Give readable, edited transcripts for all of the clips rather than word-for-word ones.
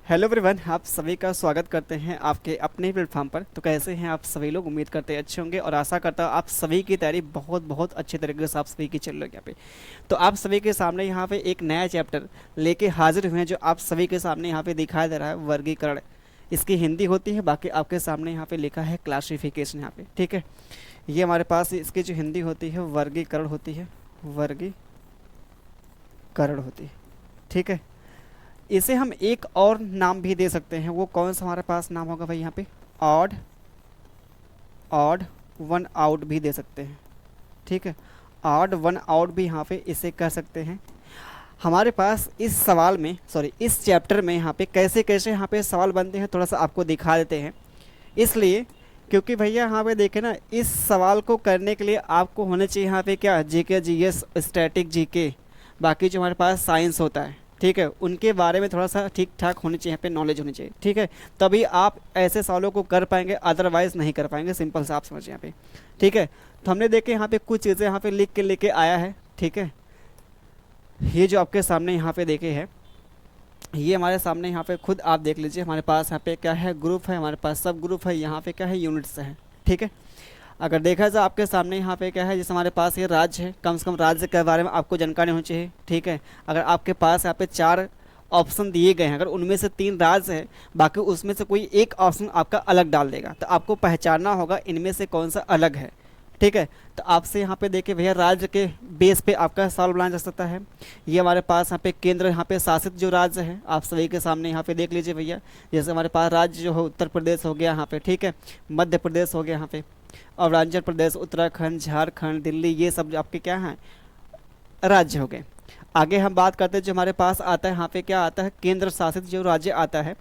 Hello everyone, आप सभी का स्वागत करते हैं आपके अपने प्लेटफॉर्म पर। तो कैसे हैं आप सभी लोग? उम्मीद करते हैं अच्छे होंगे और आशा करता हूँ आप सभी की तैयारी बहुत बहुत अच्छे तरीके से आप सभी की चल रही है यहाँ पे। तो आप सभी के सामने यहाँ पे एक नया चैप्टर लेके हाजिर हुए हैं जो आप सभी के सामने यहाँ पे दिखाई दे रहा है, वर्गीकरण। इसकी हिंदी होती है, बाकी आपके सामने यहाँ पे लिखा है क्लासिफिकेशन यहाँ पे, ठीक है। ये हमारे पास इसकी जो हिंदी होती है वर्गीकरण होती है, वर्गीकरण होती है, ठीक है। इसे हम एक और नाम भी दे सकते हैं। वो कौन सा हमारे पास नाम होगा भाई? यहाँ पे ऑड ऑड वन आउट भी दे सकते हैं, ठीक है। ऑड वन आउट भी यहाँ पे इसे कह सकते हैं। हमारे पास इस सवाल में, सॉरी इस चैप्टर में यहाँ पे कैसे कैसे यहाँ पे सवाल बनते हैं थोड़ा सा आपको दिखा देते हैं। इसलिए क्योंकि भैया यहाँ पे देखे ना, इस सवाल को करने के लिए आपको होने चाहिए यहाँ पे क्या, जीके जीएस, स्टैटिक जीके, बाकी जो हमारे पास साइंस होता है, ठीक है, उनके बारे में थोड़ा सा ठीक ठाक होनी चाहिए, यहाँ पे नॉलेज होनी चाहिए, ठीक है। तभी आप ऐसे सवालों को कर पाएंगे, अदरवाइज नहीं कर पाएंगे। सिंपल सा आप समझिए यहाँ पे, ठीक है। तो हमने देखे यहाँ पे कुछ चीज़ें यहाँ पे लिख के लेके आया है, ठीक है। ये जो आपके सामने यहाँ पे देखे है, ये हमारे सामने यहाँ पे खुद आप देख लीजिए। हमारे पास यहाँ पे क्या है, ग्रुप है, हमारे पास सब ग्रुप है, यहाँ पे क्या है, यूनिट्स है, ठीक है। अगर देखा जाए आपके सामने यहाँ पे क्या है, जैसे हमारे पास ये राज्य है, कम से कम राज्य के बारे में आपको जानकारी होनी चाहिए, ठीक है। अगर आपके पास यहाँ पे 4 ऑप्शन दिए गए हैं, अगर उनमें से 3 राज्य है, बाकी उसमें से कोई एक ऑप्शन आपका अलग डाल देगा, तो आपको पहचानना होगा इनमें से कौन सा अलग है, ठीक है। तो आपसे यहाँ पे देखिए भैया, राज्य के बेस पे आपका सवाल बनाया जा सकता है। ये हमारे पास यहाँ पे केंद्र, यहाँ पे शासित जो राज्य है आप सभी के सामने यहाँ पे देख लीजिए भैया। जैसे हमारे पास राज्य जो है उत्तर प्रदेश हो गया यहाँ पे, ठीक है, मध्य प्रदेश हो गया यहाँ पे, अरुणाचल प्रदेश, उत्तराखंड, झारखंड, दिल्ली, ये सब जो आपके क्या हैं, राज्य हो गए। आगे हम बात करते हैं जो हमारे पास आता है, यहाँ पे क्या आता है, केंद्र शासित जो राज्य आता है,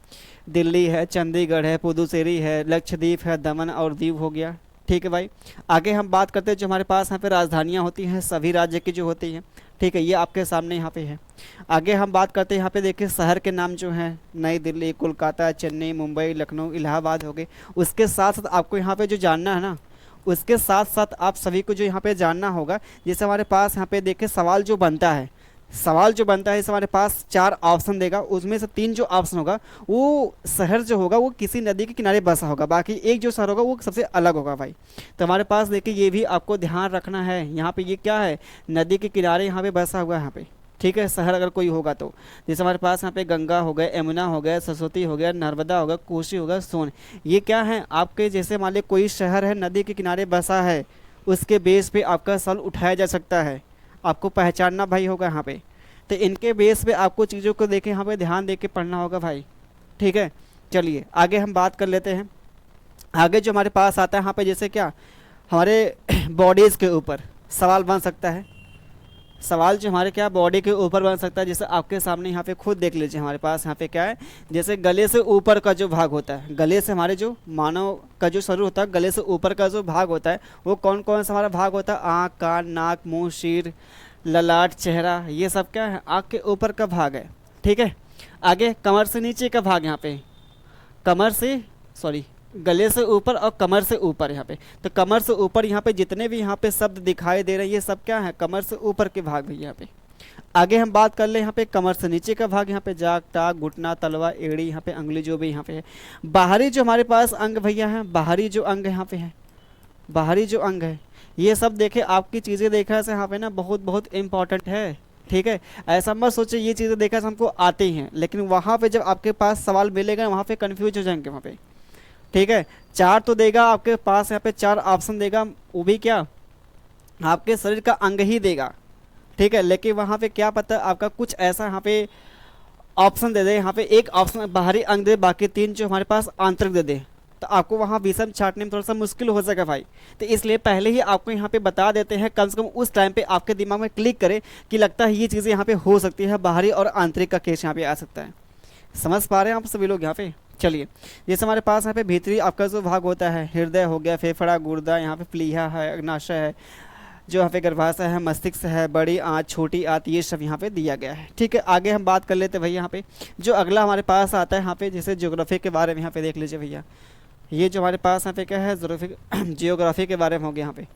दिल्ली है, चंडीगढ़ है, पुदुचेरी है, लक्षद्वीप है, दमन और दीव हो गया, ठीक है भाई। आगे हम बात करते हैं जो हमारे पास यहाँ पे राजधानियाँ होती हैं सभी राज्य की जो होती हैं, ठीक है, ये आपके सामने यहाँ पे है। आगे हम बात करते हैं यहाँ पे देखिए शहर के नाम जो हैं, नई दिल्ली, कोलकाता, चेन्नई, मुंबई, लखनऊ, इलाहाबाद हो गए। उसके साथ साथ आपको यहाँ पे जो जानना है ना, उसके साथ साथ आप सभी को जो यहाँ पे जानना होगा, जैसे हमारे पास यहाँ पे देखिए सवाल जो बनता है, सवाल जो बनता है इस हमारे पास 4 ऑप्शन देगा, उसमें से 3 जो ऑप्शन होगा वो शहर जो होगा वो किसी नदी के किनारे बसा होगा, बाकी एक जो शहर होगा वो सबसे अलग होगा भाई। तो हमारे पास देखिए ये भी आपको ध्यान रखना है, यहाँ पे ये क्या है, नदी के किनारे यहाँ पे बसा हुआ है यहाँ पे, ठीक है, शहर अगर कोई होगा तो। जैसे हमारे पास यहाँ पे गंगा हो गया, यमुना हो गया, सरस्वती हो गया, नर्मदा हो गया, कोसी हो गया, सोन, ये क्या है आपके, जैसे मान लीजिए कोई शहर है नदी के किनारे बसा है, उसके बेस पे आपका सवाल उठाया जा सकता है, आपको पहचानना भाई होगा यहाँ पे। तो इनके बेस पे आपको चीज़ों को देखे यहाँ पे ध्यान दे के पढ़ना होगा भाई, ठीक है। चलिए आगे हम बात कर लेते हैं। आगे जो हमारे पास आता है यहाँ पे, जैसे क्या हमारे बॉडीज़ के ऊपर सवाल बन सकता है, सवाल जो हमारे क्या बॉडी के ऊपर बन सकता है। जैसे आपके सामने यहाँ पे खुद देख लीजिए, हमारे पास यहाँ पे क्या है, जैसे गले से ऊपर का जो भाग होता है, गले से हमारे जो मानव का जो शरीर होता है, गले से ऊपर का जो भाग होता है वो कौन कौन सा हमारा भाग होता है, आँख, कान, नाक, मुंह, सिर, ललाट, चेहरा, ये सब क्या है आँख के ऊपर का भाग है, ठीक है। आगे कमर से नीचे का भाग, यहाँ पे कमर से, सॉरी गले से ऊपर और कमर से ऊपर यहाँ पे, तो कमर से ऊपर यहाँ पे जितने भी यहाँ पे शब्द दिखाई दे रहे हैं ये सब क्या है, कमर से ऊपर के भाग भैया यहाँ पे। आगे हम बात कर ले यहाँ पे कमर से नीचे का भाग, यहाँ पे जाग, टाक, घुटना, तलवा, एड़ी, यहाँ पे अंगुली जो भी यहाँ पे है। बाहरी जो हमारे पास अंग भैया है, बाहरी जो अंग यहाँ पे है, बाहरी जो अंग है, ये सब देखे आपकी चीज़ें देखा से यहाँ पे ना बहुत बहुत इंपॉर्टेंट है, ठीक है। ऐसा मत सोचे ये चीज़ें देखा से हमको आते ही हैं, लेकिन वहाँ पे जब आपके पास सवाल मिलेगा वहाँ पे कन्फ्यूज हो जाएंगे वहाँ पे, ठीक है। 4 तो देगा आपके पास, यहाँ पे 4 ऑप्शन देगा, वो भी क्या आपके शरीर का अंग ही देगा, ठीक है। लेकिन वहाँ पे क्या पता आपका कुछ ऐसा यहाँ पे ऑप्शन दे दे, यहाँ पे एक ऑप्शन बाहरी अंग दे, बाकी 3 जो हमारे पास आंतरिक दे दे, तो आपको वहाँ विषम छाटने में थोड़ा सा मुश्किल हो सकेगा भाई। तो इसलिए पहले ही आपको यहाँ पे बता देते हैं, कम से कम उस टाइम पे आपके दिमाग में क्लिक करे कि लगता है ये चीज़ें यहाँ पे हो सकती है, बाहरी और आंतरिक का केस यहाँ पे आ सकता है। समझ पा रहे हैं आप सभी लोग यहाँ पे? चलिए, जैसे हमारे पास यहाँ पे भीतरी आपका जो भाग होता है, हृदय हो गया, फेफड़ा, गुर्दा, यहाँ पे प्लीहा है, अग्नाशय है, जो यहाँ पे गर्भाशय है, मस्तिष्क है, बड़ी आंत, छोटी आंत, ये सब यहाँ पे दिया गया है, ठीक है। आगे हम बात कर लेते हैं भैया यहाँ पे जो अगला हमारे पास आता है, यहाँ पे जैसे ज्योग्राफी के बारे में यहाँ पे देख लीजिए भैया। ये जो हमारे पास यहाँ पे क्या है, जियोग्राफी के बारे में हो गया यहाँ पे।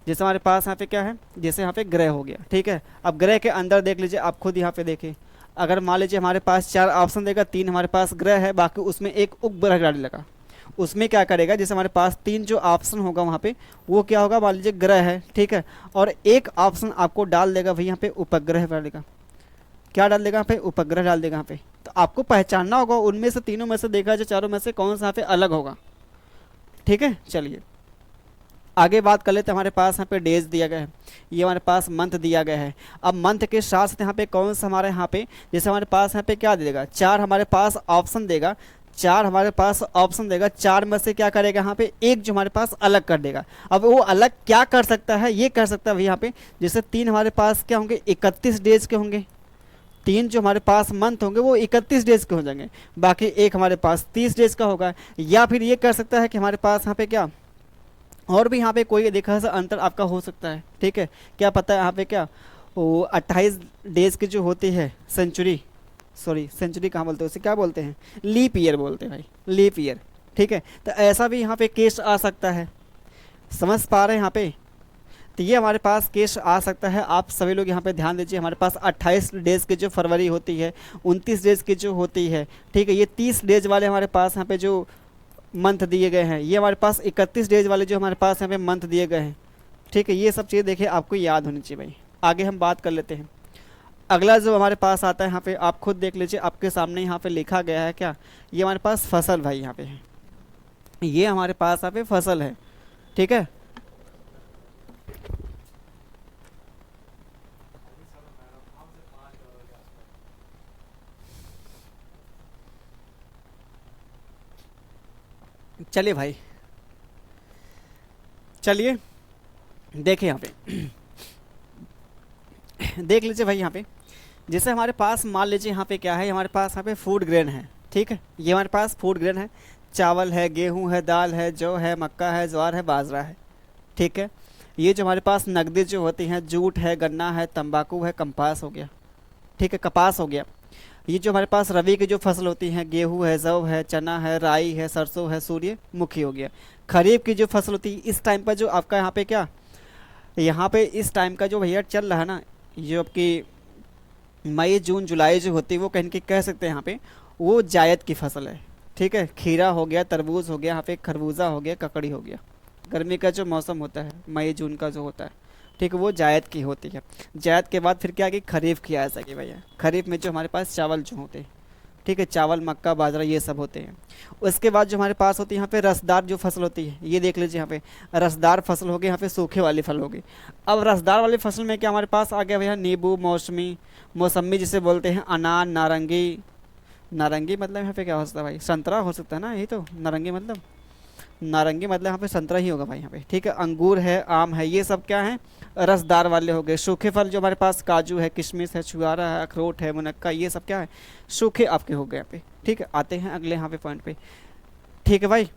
जैसे हमारे पास यहाँ पे क्या है, जैसे यहाँ पे ग्रह हो गया, ठीक है। अब ग्रह के अंदर देख लीजिए, आप खुद यहाँ पे देखिए, अगर मान लीजिए हमारे पास 4 ऑप्शन देगा, 3 हमारे पास ग्रह है, बाकी उसमें एक उपग्रह डाल लगा, उसमें क्या करेगा, जैसे हमारे पास 3 जो ऑप्शन होगा वहाँ पे वो क्या होगा, मान लीजिए ग्रह है, ठीक है, और एक ऑप्शन आपको डाल देगा भाई यहाँ पे उपग्रह डालेगा, क्या डाल देगा यहाँ पे, उपग्रह डाल देगा यहाँ पे। तो आपको पहचानना होगा उनमें से तीनों में से देखा जाए चारों में से कौन सा यहाँ पे अलग होगा, ठीक है। चलिए आगे बात कर लेते हैं। हमारे पास यहाँ पे डेज दिया गया है, ये हमारे पास मंथ दिया गया है। अब मंथ के साथ साथ यहाँ पे कौन सा हमारे यहाँ पे, जैसे हमारे पास यहाँ पे क्या देगा, 4 हमारे पास ऑप्शन देगा, 4 हमारे पास ऑप्शन देगा, 4 में से क्या करेगा यहाँ पे, एक जो हमारे पास अलग कर देगा। अब वो अलग क्या कर सकता है, ये कर सकता है भाई यहाँ पे, जैसे 3 हमारे पास क्या होंगे, 31 डेज के होंगे, 3 जो हमारे पास मंथ होंगे वो 31 डेज के हो जाएंगे, बाकी एक हमारे पास 30 डेज का होगा। या फिर ये कर सकता है कि हमारे पास यहाँ पे क्या और भी यहाँ पे कोई देखा सा अंतर आपका हो सकता है, ठीक है। क्या पता है यहाँ पे क्या, वो 28 डेज की जो होती है सेंचुरी, सॉरी सेंचुरी कहाँ बोलते हैं उसे, क्या बोलते हैं, लीप ईयर बोलते हैं भाई, लीप ईयर, ठीक है। तो ऐसा भी यहाँ पे केस आ सकता है, समझ पा रहे हैं यहाँ पे। तो ये हमारे पास केस आ सकता है, आप सभी लोग यहाँ पे ध्यान दीजिए। हमारे पास 28 डेज़ की जो फरवरी होती है, 29 डेज़ की जो होती है, ठीक है, ये 30 डेज वाले हमारे पास यहाँ पे जो मंथ दिए गए हैं, ये हमारे पास 31 डेज वाले जो हमारे पास यहाँ पे मंथ दिए गए हैं, ठीक है। ये सब चीज़ देखिए आपको याद होनी चाहिए भाई। आगे हम बात कर लेते हैं। अगला जो हमारे पास आता है यहाँ पे, आप खुद देख लीजिए, आपके सामने यहाँ पे लिखा गया है क्या, ये हमारे पास फसल भाई यहाँ पे है, ये हमारे पास यहाँ पे फसल है, ठीक है। चलिए भाई, चलिए देखिए यहाँ पे देख लीजिए भाई यहाँ पे, जैसे हमारे पास मान लीजिए यहाँ पे क्या है, हमारे पास यहाँ पे फूड ग्रेन है, ठीक है, ये हमारे पास फूड ग्रेन है, चावल है, गेहूं है, दाल है, जौ है, मक्का है, ज्वार है, बाजरा है, ठीक है। ये जो हमारे पास नकदी जो होती हैं, जूट है, गन्ना है, तंबाकू है, कपास हो गया, ठीक है, कपास हो गया। ये जो हमारे पास रबी की जो फसल होती हैं, गेहूं है, जौ है, चना है, राई है, सरसों है, सूर्यमुखी हो गया। खरीफ की जो फसल होती है इस टाइम पर जो आपका यहाँ पे क्या, यहाँ पे इस टाइम का जो भैया चल रहा है ना, जो आपकी मई जून जुलाई जो होती है वो कहीं की कह सकते हैं यहाँ पे, वो जायद की फसल है, ठीक है। खीरा हो गया, तरबूज हो गया, यहाँ पे खरबूजा हो गया, ककड़ी हो गया। गर्मी का जो मौसम होता है मई जून का जो होता है, ठीक है, वो जायद की होती है। जायद के बाद फिर क्या कि खरीफ की आ सके भैया, खरीफ में जो हमारे पास चावल जो होते हैं, ठीक है, चावल, मक्का, बाजरा ये सब होते हैं। उसके बाद जो हमारे पास होती है यहाँ पे रसदार जो फसल होती है, ये देख लीजिए यहाँ पे रसदार फसल होगी, यहाँ पे सूखे वाली फल होगी। अब रसदार वाली फसल में क्या हमारे पास आ गया भैया, नींबू, मौसमी जिसे बोलते हैं, अनार, नारंगी। नारंगी मतलब यहाँ पे क्या हो सकता है भाई, संतरा हो सकता है ना, यही तो नारंगी मतलब, नारंगी मतलब यहाँ पे संतरा ही होगा भाई यहाँ पे, ठीक है। अंगूर है, आम है, ये सब क्या है, रसदार वाले हो गए। सूखे फल जो हमारे पास काजू है, किशमिश है, छुआरा है, अखरोट है, मुनक्का, ये सब क्या है, सूखे आपके हो गए यहाँ पे, ठीक है। आते हैं अगले यहाँ पे पॉइंट पे, ठीक है भाई।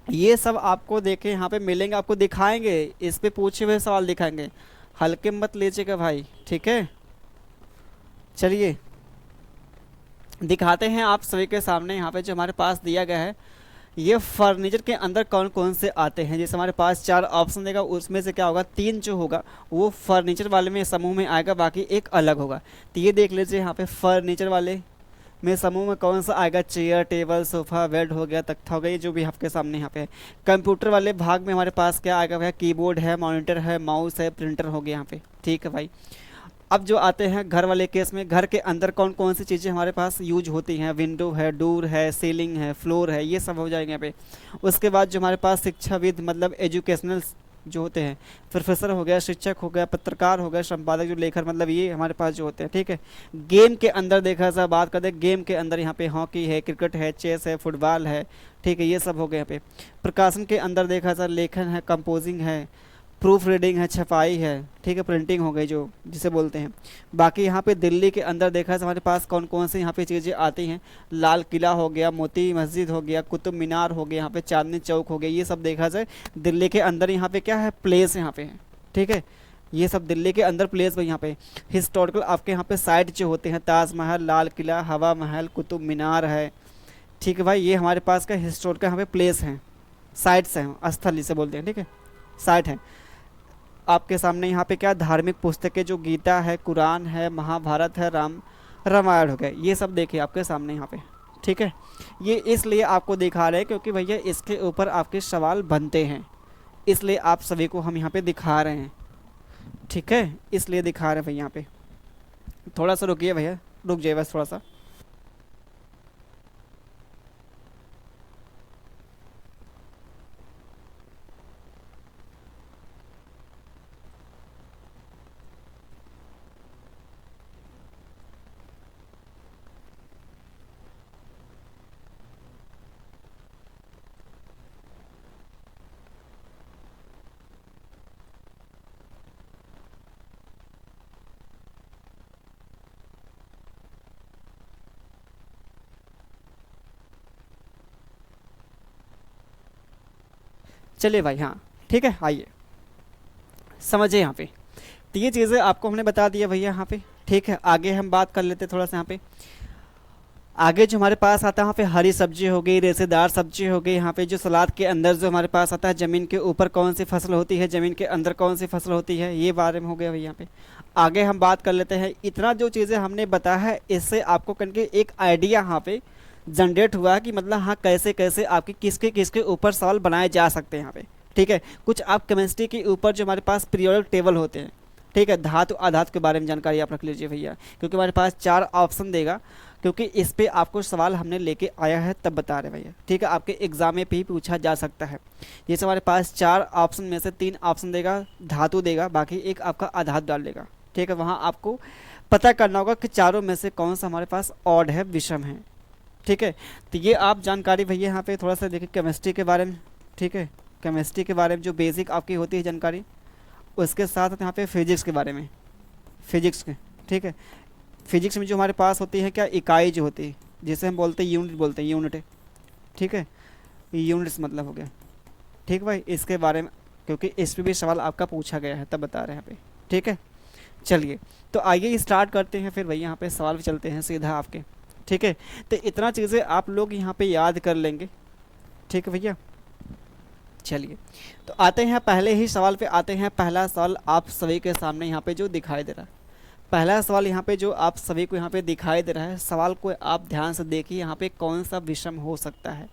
ये सब आपको देखे यहाँ पे मिलेंगे, आपको दिखाएंगे, इस पे पूछे हुए सवाल दिखाएंगे, हल्के मत लीजिएगा भाई, ठीक है। चलिए दिखाते हैं आप सभी के सामने यहाँ पे जो हमारे पास दिया गया है, ये फर्नीचर के अंदर कौन कौन से आते हैं। जैसे हमारे पास 4 ऑप्शन देगा, उसमें से क्या होगा, 3 जो होगा वो फर्नीचर वाले में समूह में आएगा, बाकी एक अलग होगा। तो ये देख लीजिए यहाँ पे फर्नीचर वाले में समूह में कौन सा आएगा, चेयर, टेबल, सोफ़ा, बेड हो गया, तख्ता हो गया, ये जो भी आपके सामने यहाँ पे है। कंप्यूटर वाले भाग में हमारे पास क्या आएगा भैया, कीबोर्ड है, मॉनिटर है, माउस है, प्रिंटर हो गया यहाँ पे, ठीक है भाई। अब जो आते हैं घर वाले केस में, घर के अंदर कौन कौन सी चीज़ें हमारे पास यूज होती हैं, विंडो है, डोर है, सीलिंग है, फ्लोर है, ये सब हो जाएंगे यहाँ पे। उसके बाद जो हमारे पास शिक्षाविद मतलब एजुकेशनल जो होते हैं, प्रोफेसर हो गया, शिक्षक हो गया, पत्रकार हो गया, संपादक जो लेखक, मतलब ये हमारे पास जो होते हैं, ठीक है। गेम के अंदर देखा जाए, बात करते हैं गेम के अंदर, यहाँ पे हॉकी है, क्रिकेट है, चेस है, फुटबॉल है, ठीक है, ये सब हो गए यहाँ पे। प्रकाशन के अंदर देखा जाए, लेखन है, कंपोजिंग है, प्रूफ रीडिंग है, छपाई है, ठीक है, प्रिंटिंग हो गई जो जिसे बोलते हैं। बाकी यहाँ पे दिल्ली के अंदर देखा जाए हमारे पास कौन कौन से यहाँ पे चीज़ें आती हैं, लाल किला हो गया, मोती मस्जिद हो गया, कुतुब मीनार हो गया, यहाँ पे चांदनी चौक हो गया, ये सब देखा जाए दिल्ली के अंदर यहाँ पे क्या है, प्लेस यहाँ पे है, ठीक है। ये सब दिल्ली के अंदर प्लेस भाई यहाँ पे। हिस्टोरिकल आपके यहाँ पे साइट जो होते हैं, ताजमहल, लाल किला, हवा महल, कुतुब मीनार है, ठीक है भाई, ये हमारे पास का हिस्टोरिकल यहाँ पे प्लेस हैं, साइट्स हैं, स्थल जिसे बोलते हैं, ठीक है, साइट है। आपके सामने यहाँ पे क्या धार्मिक पुस्तकें जो गीता है, कुरान है, महाभारत है, रामायण हो गया, ये सब देखिए आपके सामने यहाँ पे। ठीक है, ये इसलिए आपको दिखा रहे हैं क्योंकि भैया इसके ऊपर आपके सवाल बनते हैं, इसलिए आप सभी को हम यहाँ पे दिखा रहे हैं। ठीक है, इसलिए दिखा रहे हैं भैया यहाँ पे। थोड़ा सा रुकिए भैया, रुक जाइए बस थोड़ा सा। चलिए भाई, हाँ ठीक है, आइए समझिए यहाँ पे। तो ये चीज़ें आपको हमने बता दिया भैया यहाँ पे। ठीक है, आगे हम बात कर लेते थोड़ा सा यहाँ पे। आगे जो हमारे पास आता है यहाँ पे हरी सब्जी हो गई, रेशेदार सब्जी हो गई। यहाँ पे जो सलाद के अंदर जो हमारे पास आता है, ज़मीन के ऊपर कौन सी फसल होती है, ज़मीन के अंदर कौन सी फसल होती है, ये बारे में हो गया भैया यहाँ पे। आगे हम बात कर लेते हैं। इतना जो चीज़ें हमने बताया है, इससे आपको करके एक आइडिया यहाँ पे जनरेट हुआ कि मतलब हाँ कैसे कैसे आपके किसके किसके ऊपर सवाल बनाए जा सकते हैं यहाँ पे। ठीक है, कुछ आप केमिस्ट्री के ऊपर जो हमारे पास पीरियोडिक टेबल होते हैं, ठीक है, धातु अधातु के बारे में जानकारी आप रख लीजिए भैया, क्योंकि हमारे पास 4 ऑप्शन देगा, क्योंकि इस पे आपको सवाल हमने लेके आया है तब बता रहे भैया। ठीक है, आपके एग्जाम में भी पूछा जा सकता है। जैसे हमारे पास 4 ऑप्शन में से 3 ऑप्शन देगा धातु देगा, बाकी एक आपका अधातु डाल देगा। ठीक है, वहाँ आपको पता करना होगा कि चारों में से कौन सा हमारे पास ऑड है, विषम है। ठीक है, तो ये आप जानकारी भैया यहाँ पे थोड़ा सा देखिए केमिस्ट्री के बारे में। ठीक है, केमिस्ट्री के बारे में जो बेसिक आपकी होती है जानकारी, उसके साथ यहाँ पे फिजिक्स के बारे में, फिजिक्स के। ठीक है, फिजिक्स में जो हमारे पास होती है क्या, इकाई जो होती है, जिसे हम बोलते हैं यूनिट, बोलते हैं यूनिट। ठीक है, यूनिट्स मतलब हो गया। ठीक भाई, इसके बारे में क्योंकि इस पर भी सवाल आपका पूछा गया है तब बता रहे हैं यहाँ पे। ठीक है, चलिए तो आइए स्टार्ट करते हैं फिर भैया यहाँ पे सवाल पे चलते हैं सीधा आपके। ठीक है, तो इतना चीज़ें आप लोग यहाँ पे याद कर लेंगे। ठीक है भैया, चलिए तो आते हैं पहले ही सवाल पे आते हैं। पहला सवाल आप सभी के सामने यहाँ पे जो दिखाई दे रहा है, पहला सवाल यहाँ पे जो आप सभी को यहाँ पे दिखाई दे रहा है, सवाल को आप ध्यान से देखिए। यहाँ पे कौन सा विषम हो सकता है,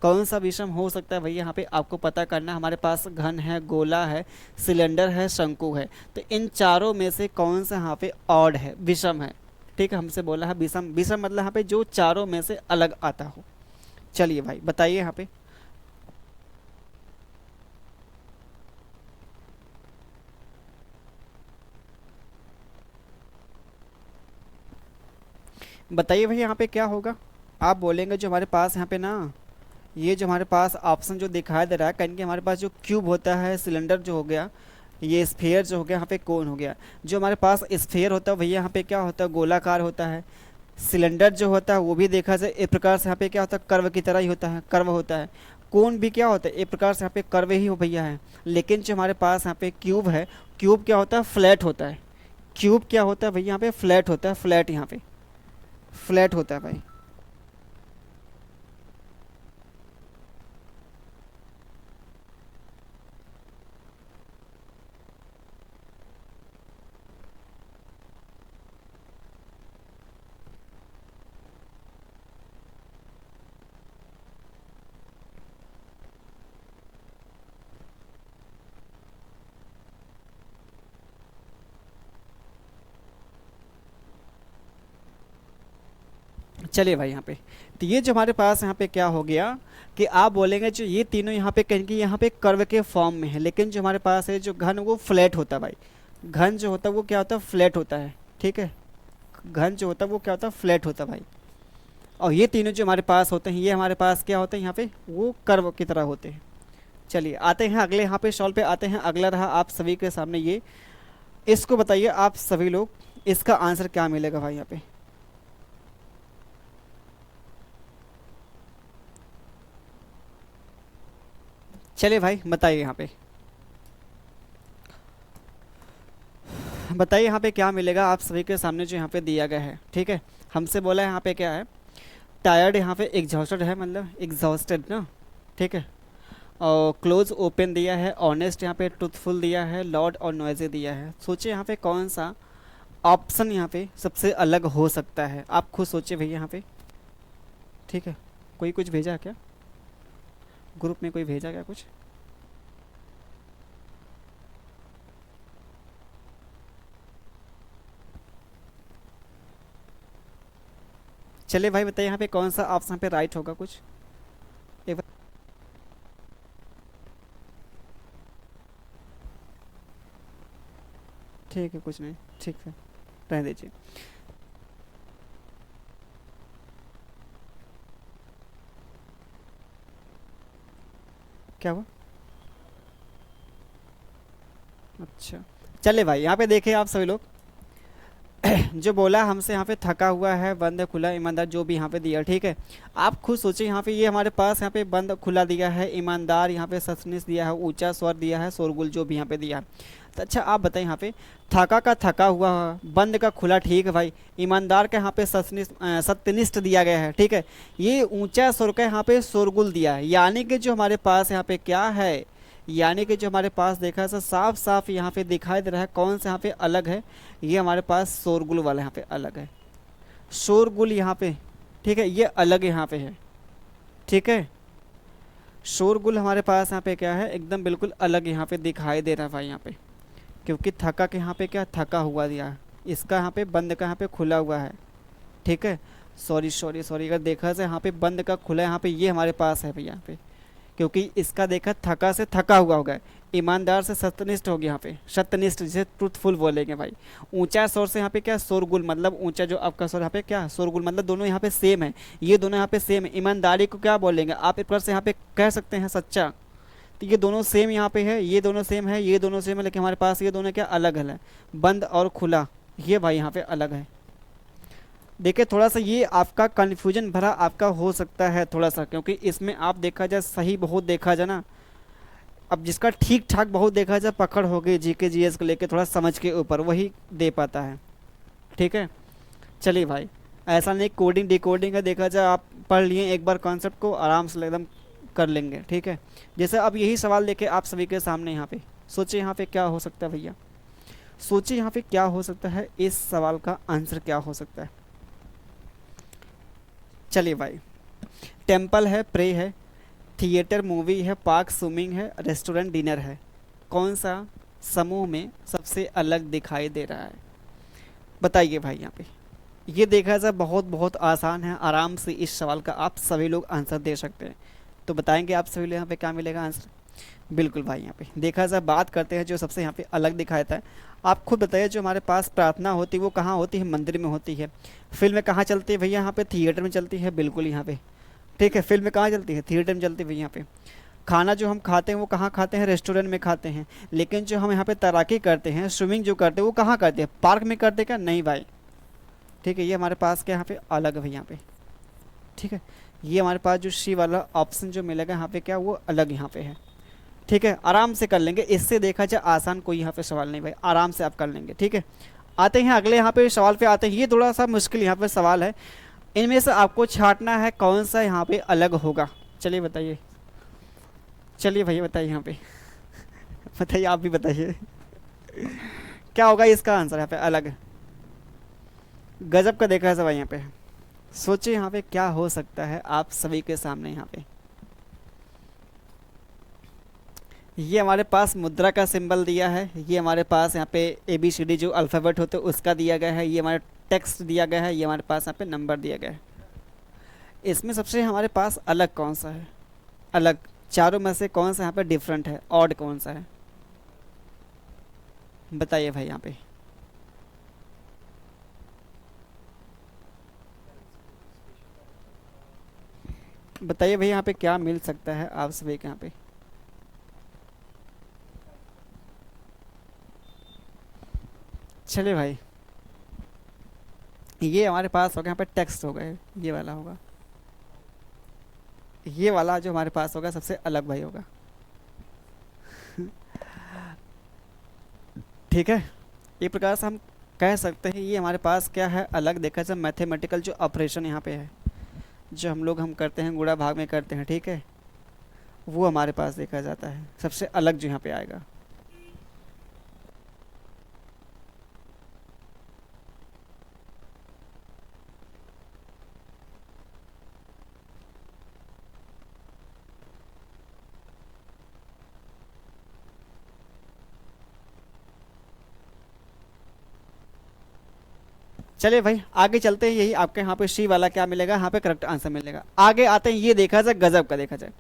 कौन सा विषम हो सकता है भैया यहाँ पे आपको पता करना। हमारे पास घन है, गोला है, सिलेंडर है, शंकु है, तो इन चारों में से कौन सा यहाँ पे ऑड है, विषम है। ठीक है, हमसे बोला है विषम, विषम मतलब यहाँ पे जो चारों में से अलग आता हो। चलिए भाई बताइए यहाँ पे। बताइए भैया यहाँ पे क्या होगा। आप बोलेंगे जो हमारे पास यहाँ पे ना, ये जो हमारे पास ऑप्शन जो दिखाई दे रहा है, कहीं कि हमारे पास जो क्यूब होता है, सिलेंडर जो हो गया, ये स्फेयर जो हो गया, यहाँ पे कौन हो गया। जो हमारे पास स्फेयर होता है भैया यहाँ पे क्या होता है, गोलाकार होता है। सिलेंडर जो होता है वो भी देखा जाए एक प्रकार से यहाँ पे क्या होता है, कर्व की तरह ही होता है, कर्व होता है। कौन भी क्या होता है, एक प्रकार से यहाँ पे कर्व ही हो भैया है। लेकिन जो हमारे पास यहाँ पे क्यूब है, क्यूब क्या होता है, फ्लैट होता है। क्यूब क्या होता है भैया यहाँ पे, फ्लैट होता है, फ्लैट यहाँ पे फ्लैट होता है भाई। चलिए भाई यहाँ पे, तो ये जो हमारे पास यहाँ पे क्या हो गया कि आप बोलेंगे जो ये तीनों यहाँ पे कहेंगे यहाँ पे कर्व के फॉर्म में है, लेकिन जो हमारे पास है जो घन वो फ्लैट होता है भाई। घन जो होता है वो क्या होता है, फ्लैट होता है। ठीक है, घन जो होता है वो क्या होता है, फ्लैट होता है भाई। और ये तीनों जो हमारे पास होते हैं, ये हमारे पास क्या होते हैं यहाँ पे, वो कर्व की तरह होते हैं। चलिए आते हैं अगले यहाँ पे सॉल्व पे आते हैं। अगला रहा आप सभी के सामने ये, इसको बताइए आप सभी लोग, इसका आंसर क्या मिलेगा भाई यहाँ पे। चलिए भाई बताइए यहाँ पे, बताइए यहाँ पे क्या मिलेगा आप सभी के सामने जो यहाँ पे दिया गया है। ठीक है, हमसे बोला है यहाँ पे क्या है, टायर्ड यहाँ पे एग्जॉस्टेड है, मतलब एग्जॉस्टेड ना। ठीक है, और क्लोज ओपन दिया है, ऑनेस्ट यहाँ पे ट्रूथफुल दिया है, लॉर्ड और नॉइजी दिया है। सोचिए यहाँ पे कौन सा ऑप्शन यहाँ पे सबसे अलग हो सकता है, आप खुद सोचिए भैया यहाँ पे। ठीक है, कोई कुछ भेजा क्या ग्रुप में, कोई भेजा क्या कुछ? चलिए भाई बताइए यहाँ पे कौन सा ऑप्शन पे राइट होगा कुछ एक बार। ठीक है, कुछ नहीं, ठीक है, रहने दीजिए। क्या हुआ? अच्छा, चले भाई यहाँ पे देखिए आप सभी लोग, जो बोला हमसे यहाँ पे थका हुआ है, बंद खुला ईमानदार, जो भी यहाँ पे दिया, ठीक है। आप खुद सोचिए यहाँ पे ये हमारे पास यहाँ पे बंद खुला दिया है, ईमानदार यहाँ पे सस्निस दिया है, ऊंचा स्वर दिया है, शोरगुल जो भी यहाँ पे दिया है। तो अच्छा आप बताइए यहाँ पे थका का थका हुआ है, बंद का खुला, ठीक है भाई। ईमानदार का यहाँ पे सस्निस सत्यनिष्ठ दिया गया है, ठीक है। ये ऊंचा स्वर का यहाँ पे शोरगुल दिया है, यानी कि जो हमारे पास यहाँ पे क्या है, यानी कि जो हमारे पास देखा है साफ साफ यहाँ पे दिखाई दे रहा है कौन सा यहाँ पे अलग है। ये हमारे पास शोरगुल वाला यहाँ पे अलग है, शोरगुल यहाँ पे, ठीक है, ये अलग यहाँ पे है, ठीक है। शोरगुल हमारे पास यहाँ पे क्या है, एकदम बिल्कुल अलग यहाँ पे दिखाई दे रहा है भाई यहाँ पे, क्योंकि थका के यहाँ पे क्या थका हुआ दिया है, इसका यहाँ पे बंद का यहाँ पे खुला हुआ है, ठीक है। सॉरी सॉरी सॉरी, अगर देखा जाए यहाँ पे बंद का खुला है, यहाँ पे ये हमारे पास है भैया यहाँ पे, क्योंकि इसका देखा थका से थका हुआ होगा, ईमानदार से सत्यनिष्ठ हो गया यहाँ पे, सत्यनिष्ठ जिसे ट्रूथफुल बोलेंगे भाई। ऊंचा स्वर से यहाँ पे क्या शोरगुल, मतलब ऊंचा जो आपका स्वर यहाँ पे क्या शोरगुल, मतलब दोनों यहाँ पे सेम है, ये दोनों यहाँ पे सेम है। ईमानदारी को क्या बोलेंगे आप, एक प्रकार से यहाँ पे कह सकते हैं सच्चा। तो ये दोनों सेम यहाँ पे है, ये दोनों सेम है, ये दोनों सेम है, लेकिन हमारे पास ये दोनों क्या अलग है, बंद और खुला, ये भाई यहाँ पे अलग है। देखिए थोड़ा सा ये आपका कन्फ्यूजन भरा आपका हो सकता है थोड़ा सा, क्योंकि इसमें आप देखा जाए सही बहुत देखा जाए ना, अब जिसका ठीक ठाक बहुत देखा जाए पकड़ हो गई जीके जीएस को लेके थोड़ा समझ के ऊपर, वही दे पाता है, ठीक है। चलिए भाई, ऐसा नहीं कोडिंग डिकोडिंग है, देखा जाए आप पढ़ लिए एक बार कॉन्सेप्ट को आराम से एकदम कर लेंगे, ठीक है। जैसे अब यही सवाल लेके आप सभी के सामने यहाँ पे सोचिए यहाँ पे क्या हो सकता है भैया, सोचिए यहाँ पे क्या हो सकता है, इस सवाल का आंसर क्या हो सकता है। चलिए भाई, टेम्पल है, प्रे है, थिएटर मूवी है, पार्क स्विमिंग है, रेस्टोरेंट डिनर है, कौन सा समूह में सबसे अलग दिखाई दे रहा है, बताइए भाई यहाँ पे। ये देखा जाए बहुत बहुत आसान है, आराम से इस सवाल का आप सभी लोग आंसर दे सकते हैं। तो बताएंगे आप सभी लोग यहाँ पे क्या मिलेगा आंसर। बिल्कुल भाई, यहाँ पे देखा जाए बात करते हैं जो सबसे यहाँ पे अलग दिखाता है, आप खुद बताइए। जो हमारे पास प्रार्थना होती है वो कहाँ होती है, मंदिर में होती है। फिल्म कहाँ चलती है भैया, यहाँ पे थिएटर में चलती है, बिल्कुल यहाँ पे, ठीक है। फिल्म कहाँ चलती है, थिएटर में चलती है भैया यहाँ पे। खाना जो हम खाते हैं वो कहाँ खाते हैं, रेस्टोरेंट में खाते हैं। लेकिन जो हम यहाँ पे तैराकी करते हैं, स्विमिंग जो करते हैं वो कहाँ करते हैं, पार्क में करते हैं क्या, नहीं भाई, ठीक है। ये हमारे पास क्या यहाँ पे अलग है भैया यहाँ पे, ठीक है। ये हमारे पास जो सी वाला ऑप्शन जो मिलेगा यहाँ पे क्या वो अलग यहाँ पे है, ठीक है। आराम से कर लेंगे, इससे देखा जाए आसान कोई यहाँ पे सवाल नहीं भाई, आराम से आप कर लेंगे, ठीक है। आते हैं अगले यहाँ पे सवाल पे आते हैं, ये थोड़ा सा मुश्किल यहाँ पे सवाल है, इनमें से आपको छांटना है कौन सा यहाँ पे अलग होगा। चलिए बताइए, चलिए भैया बताइए यहाँ पे बताइए, आप भी बताइए क्या होगा इसका आंसर यहाँ पे अलग। गजब का देखा है सब यहाँ पे, सोचिए यहाँ पे क्या हो सकता है आप सभी के सामने। यहाँ पे ये हमारे पास मुद्रा का सिंबल दिया है, ये हमारे पास यहाँ पे ABCD जो अल्फ़ाबेट होते हैं उसका दिया गया है, ये हमारे टेक्स्ट दिया गया है, ये हमारे पास यहाँ पे नंबर दिया गया है। इसमें सबसे हमारे पास अलग कौन सा है, अलग चारों में से कौन सा यहाँ पे डिफरेंट है, ऑड कौन सा है, बताइए भाई यहाँ पे। बताइए भाई यहाँ पे क्या मिल सकता है आप सभी के यहाँ पे। चलिए भाई, ये हमारे पास होगा यहाँ पे टेक्स्ट होगा, ये वाला होगा, ये वाला जो हमारे पास होगा सबसे अलग भाई होगा ठीक है। एक प्रकार से हम कह सकते हैं ये हमारे पास क्या है अलग, देखा जाए मैथमेटिकल जो ऑपरेशन यहाँ पे है, जो हम करते हैं गुणा भाग में करते हैं, ठीक है, वो हमारे पास देखा जाता है सबसे अलग जो यहाँ पे आएगा। चलिए भाई आगे चलते हैं, यही आपके यहाँ पे सी वाला क्या मिलेगा, यहाँ पे करेक्ट आंसर मिलेगा। आगे आते हैं, ये देखा जाए गजब का, देखा जाए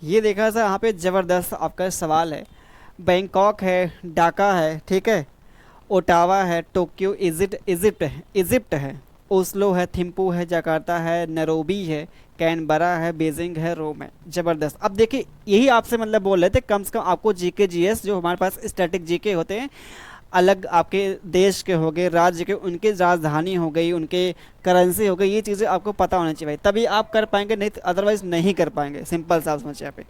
ये देखा जाए यहाँ पे ज़बरदस्त आपका सवाल है। बैंकॉक है, ढाका है, ठीक है, ओटावा है, टोक्यो, इजिप्ट है, ओस्लो है, थिम्पू है, जकार्ता है, नैरोबी है, कैनबरा है, बीजिंग है, रोम है। ज़बरदस्त। अब देखिए यही आपसे मतलब बोल रहे थे, कम से कम आपको जीके जीएस जो हमारे पास स्टैटिक जीके होते हैं, अलग आपके देश के हो गए, राज्य के, उनकी राजधानी हो गई, उनके करेंसी हो गई, ये चीज़ें आपको पता होनी चाहिए भाई, तभी आप कर पाएंगे, नहीं तो अदरवाइज नहीं कर पाएंगे। सिंपल सा समझ यहाँ पे,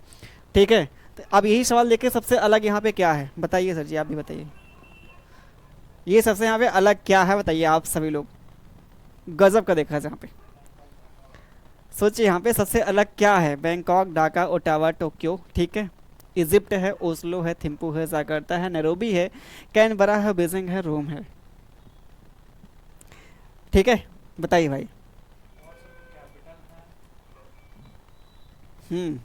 ठीक है। तो अब यही सवाल देखिए, सबसे अलग यहाँ पे क्या है, बताइए सर जी, आप भी बताइए, ये सबसे यहाँ पे अलग क्या है, बताइए आप सभी लोग। गजब का देखा है यहाँ पे, सोचिए यहाँ पे सबसे अलग क्या है। बैंकॉक, ढाका, ओटावा, टोक्यो, ठीक है, इजिप्ट है, ओस्लो है, थिम्पू है, जाकार्ता है, नैरोबी है, कैनबरा है, बीजिंग है, रोम है। ठीक है, बताइए भाई। हम्म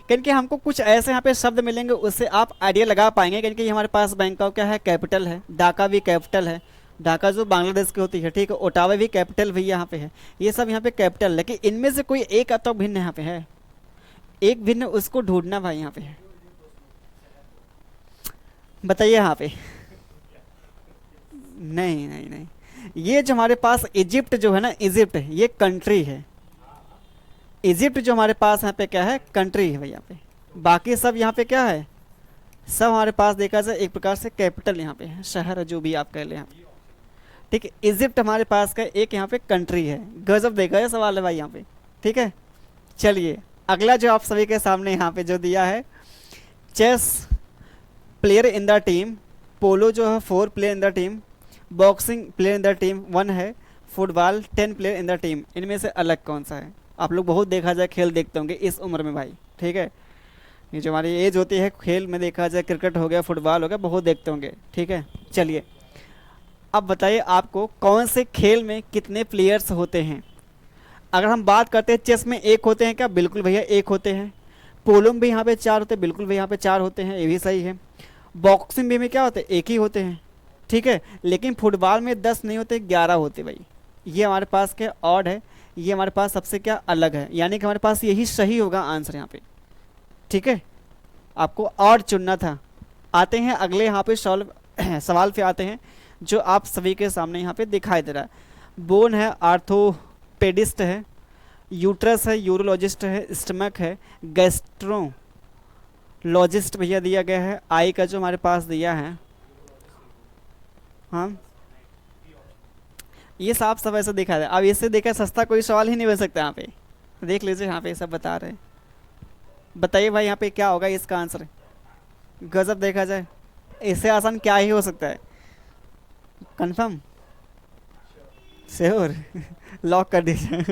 क्योंकि हमको कुछ ऐसे यहाँ पे शब्द मिलेंगे, उससे आप आइडिया लगा पाएंगे, क्योंकि हमारे पास बैंकॉक क्या है, कैपिटल है, ढाका भी कैपिटल है, ढाका जो बांग्लादेश की होती है, ठीक है, ओटावा भी कैपिटल भी यहाँ पे है, ये सब यहाँ पे कैपिटल, लेकिन इनमें से कोई एक तो भिन्न यहाँ पे है, एक भिन्न उसको ढूंढना भाई यहाँ पे है। बताइए यहाँ पे। नहीं नहीं नहीं, ये जो हमारे पास इजिप्ट जो है ना, इजिप्ट ये कंट्री है, इजिप्ट जो हमारे पास यहाँ पे क्या है, कंट्री है भाई यहाँ पे। बाकी सब यहाँ पे क्या है, सब हमारे पास देखा जाए एक प्रकार से कैपिटल यहाँ पे है, शहर है, जो भी आप कह लें यहाँ पे, ठीक है। इजिप्ट हमारे पास का एक यहाँ पे कंट्री है। गजब देखा है सवाल है भाई यहाँ पे, ठीक है। चलिए अगला जो आप सभी के सामने यहाँ पे जो दिया है, chess player in the team, polo जो है 4 player in the team, boxing player in the team 1 है, football 10 player in the team, इनमें से अलग कौन सा है। आप लोग बहुत देखा जाए खेल देखते होंगे इस उम्र में भाई, ठीक है, ये जो हमारी एज होती है खेल में देखा जाए, क्रिकेट हो गया, फुटबॉल हो गया, बहुत देखते होंगे, ठीक है। चलिए अब बताइए आपको कौन से खेल में कितने प्लेयर्स होते हैं। अगर हम बात करते हैं चेस में एक होते हैं क्या, बिल्कुल भैया एक होते हैं। पोलो में भी यहाँ पे 4 होते हैं, बिल्कुल भैया यहाँ पे 4 होते हैं, ये भी सही है। बॉक्सिंग भी में क्या होते हैं, एक ही होते हैं, ठीक है। लेकिन फुटबॉल में 10 नहीं होते, 11 होते भाई। ये हमारे पास क्या ऑड है, ये हमारे पास सबसे क्या अलग है, यानी कि हमारे पास यही सही होगा आंसर यहाँ पे, ठीक है। आपको ऑड चुनना था। आते हैं अगले यहाँ पे सॉल्व सवाल पे आते हैं, जो आप सभी के सामने यहाँ पे दिखाई दे रहा है। बोन है, आर्थोपेडिस्ट है, यूट्रस है, यूरोलॉजिस्ट है, स्टमक है, गैस्ट्रोलॉजिस्ट भैया दिया गया है। आई का जो हमारे पास दिया है, हाँ ये साफ सब ऐसा दिखा है। अब इससे देखा सस्ता कोई सवाल ही नहीं बन सकता यहाँ पे, देख लीजिए यहाँ पे सब बता रहे हैं। बताइए भाई यहाँ पे क्या होगा इसका आंसर। गजब देखा जाए, इससे आसान क्या ही हो सकता है। कंफर्म, श्योर, लॉक कर दीजिए।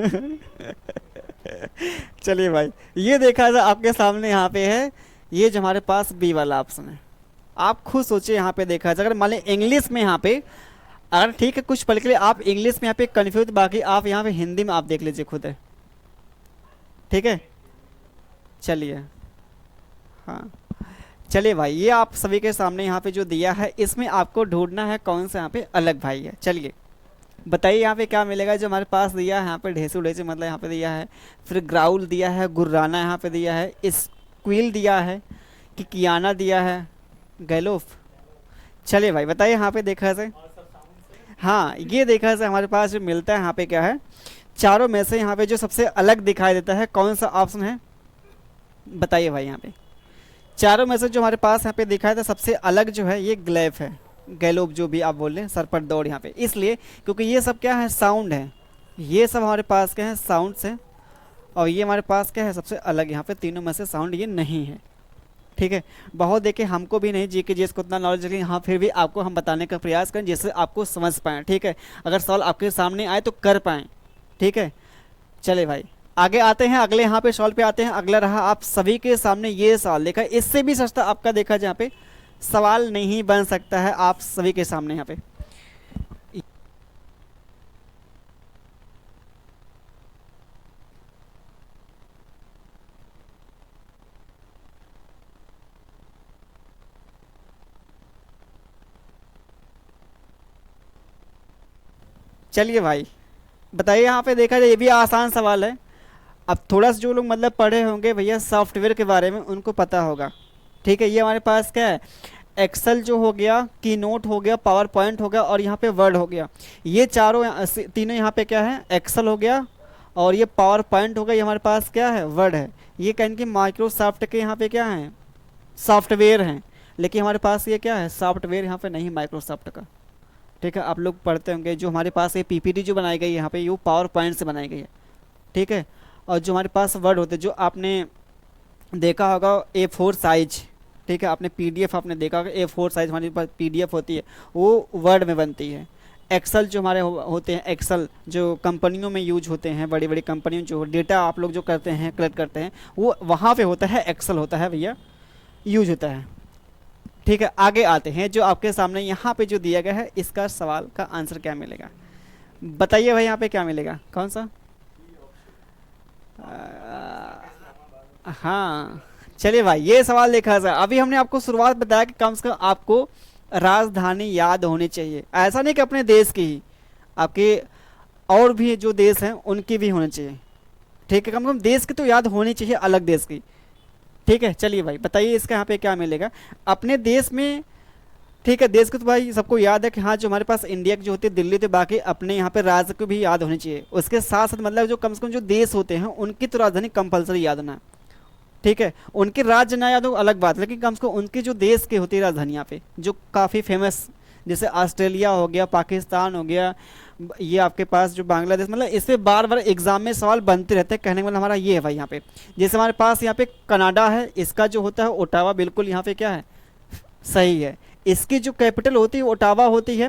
चलिए भाई ये देखा जाए आपके सामने यहाँ पे है, ये जो हमारे पास बी वाला ऑप्शन है। आप खुद सोचिए यहाँ पे देखा जाए, अगर मान लीजिए इंग्लिश में यहाँ पे, अगर ठीक है कुछ पल के लिए आप इंग्लिश में यहाँ पे कन्फ्यूज, बाकी आप यहाँ पे हिंदी में आप देख लीजिए खुद है, ठीक है। चलिए हाँ, चलिए भाई ये आप सभी के सामने यहाँ पे जो दिया है, इसमें आपको ढूंढना है कौन सा यहाँ पे अलग भाई है। चलिए बताइए यहाँ पे क्या मिलेगा। जो हमारे पास दिया है यहाँ पे ढेसू ढेसू मतलब यहाँ पे दिया है, फिर ग्राउल दिया है, गुर्राना यहाँ पे दिया है, स्क्विल दिया है, कि कियाना दिया है, गैलोफ। चलिए भाई बताइए यहाँ पे देखा जाए, हाँ ये देखा जाए हमारे पास जो मिलता है यहाँ पे क्या है, चारों में से यहाँ पे जो सबसे अलग दिखाई देता है कौन सा ऑप्शन है, बताइए भाई। यहाँ पे चारों में से जो हमारे पास यहाँ पे दिखाई था सबसे अलग जो है, ये ग्लेफ है, गैलोप जो भी आप बोल रहे हैं, सर पर दौड़ यहाँ पे, इसलिए क्योंकि ये सब क्या है, साउंड है, ये सब हमारे पास क्या है, साउंड्स है, और ये हमारे पास क्या है सबसे अलग, यहाँ पे तीनों में से साउंड ये नहीं है, ठीक है। बहुत देखे हमको भी नहीं जीके जीएस को उतना नॉलेज, लेकिन हाँ फिर भी आपको हम बताने का प्रयास करें जिससे आपको समझ पाएँ, ठीक है। अगर सवाल आपके सामने आए तो कर पाएँ, ठीक है। चले भाई आगे आते हैं, अगले यहाँ पे सवाल पे आते हैं। अगला रहा आप सभी के सामने ये सवाल, देखा इससे भी सस्ता आपका देखा जहाँ पे सवाल नहीं बन सकता है आप सभी के सामने यहाँ पे। चलिए भाई, बताइए यहाँ पे देखा जाए ये भी आसान सवाल है। अब थोड़ा सा जो लोग मतलब पढ़े होंगे भैया सॉफ्टवेयर के बारे में उनको पता होगा। ठीक है, ये हमारे पास क्या है, एक्सेल जो हो गया, की नोट हो गया, पावर पॉइंट हो गया और यहाँ पे वर्ड हो गया। ये चारों तीनों यहाँ पे क्या है, एक्सेल हो गया और ये पावर पॉइंट हो गया, ये हमारे पास क्या है, वर्ड है। ये कहें कि माइक्रोसॉफ्ट के यहाँ पे क्या है, सॉफ्टवेयर हैं। लेकिन हमारे पास ये क्या है, सॉफ्टवेयर यहाँ पे नहीं माइक्रोसॉफ्ट का। ठीक है, आप लोग पढ़ते होंगे जो हमारे पास ये पीपीटी जो बनाई गई है यहाँ पे, ये पावर पॉइंट से बनाई गई है। ठीक है, और जो हमारे पास वर्ड होते हैं जो आपने देखा होगा A4 साइज। ठीक है, आपने पीडीएफ आपने देखा होगा A4 साइज हमारे पास पीडीएफ होती है, वो वर्ड में बनती है। एक्सेल जो हमारे होते हैं, एक्सेल जो कंपनियों में यूज होते हैं, बड़ी बड़ी कंपनियों जो डेटा आप लोग जो करते हैं कलेक्ट करते हैं, वो वहाँ पे होता है, एक्सेल होता है भैया, यूज होता है। ठीक है, आगे आते हैं जो आपके सामने यहाँ पे जो दिया गया है, इसका सवाल का आंसर क्या मिलेगा, बताइए भाई यहाँ पे क्या मिलेगा, कौन सा। हाँ, चलिए भाई ये सवाल देखा जाए, अभी हमने आपको शुरुआत बताया कि कम से कम आपको राजधानी याद होनी चाहिए। ऐसा नहीं कि अपने देश की ही, आपके और भी जो देश हैं उनकी भी होनी चाहिए। ठीक है, कम से कम देश की तो याद होनी चाहिए, अलग देश की। ठीक है, चलिए भाई बताइए इसका यहाँ पे क्या मिलेगा अपने देश में। ठीक है, देश को तो भाई सबको याद है कि हाँ जो हमारे पास इंडिया की जो होती है दिल्ली, तो बाकी अपने यहाँ पे राज्य को भी याद होनी चाहिए। उसके साथ साथ मतलब जो कम से कम जो देश होते हैं उनकी तो राजधानी कंपलसरी याद होना है। ठीक है, उनकी राज्य ना याद हो अलग बात, लेकिन कम से कम उनकी जो देश की होती है राजधानी यहाँ पे जो काफ़ी फेमस, जैसे ऑस्ट्रेलिया हो गया, पाकिस्तान हो गया, ये आपके पास जो बांग्लादेश, मतलब इससे बार बार एग्जाम में सवाल बनते रहते हैं। कहने का मतलब हमारा ये है भाई यहाँ पे, जैसे हमारे पास यहाँ पे कनाडा है, इसका जो होता है ओटावा, बिल्कुल यहाँ पे क्या है, सही है। इसकी जो कैपिटल होती है ओटावा होती है।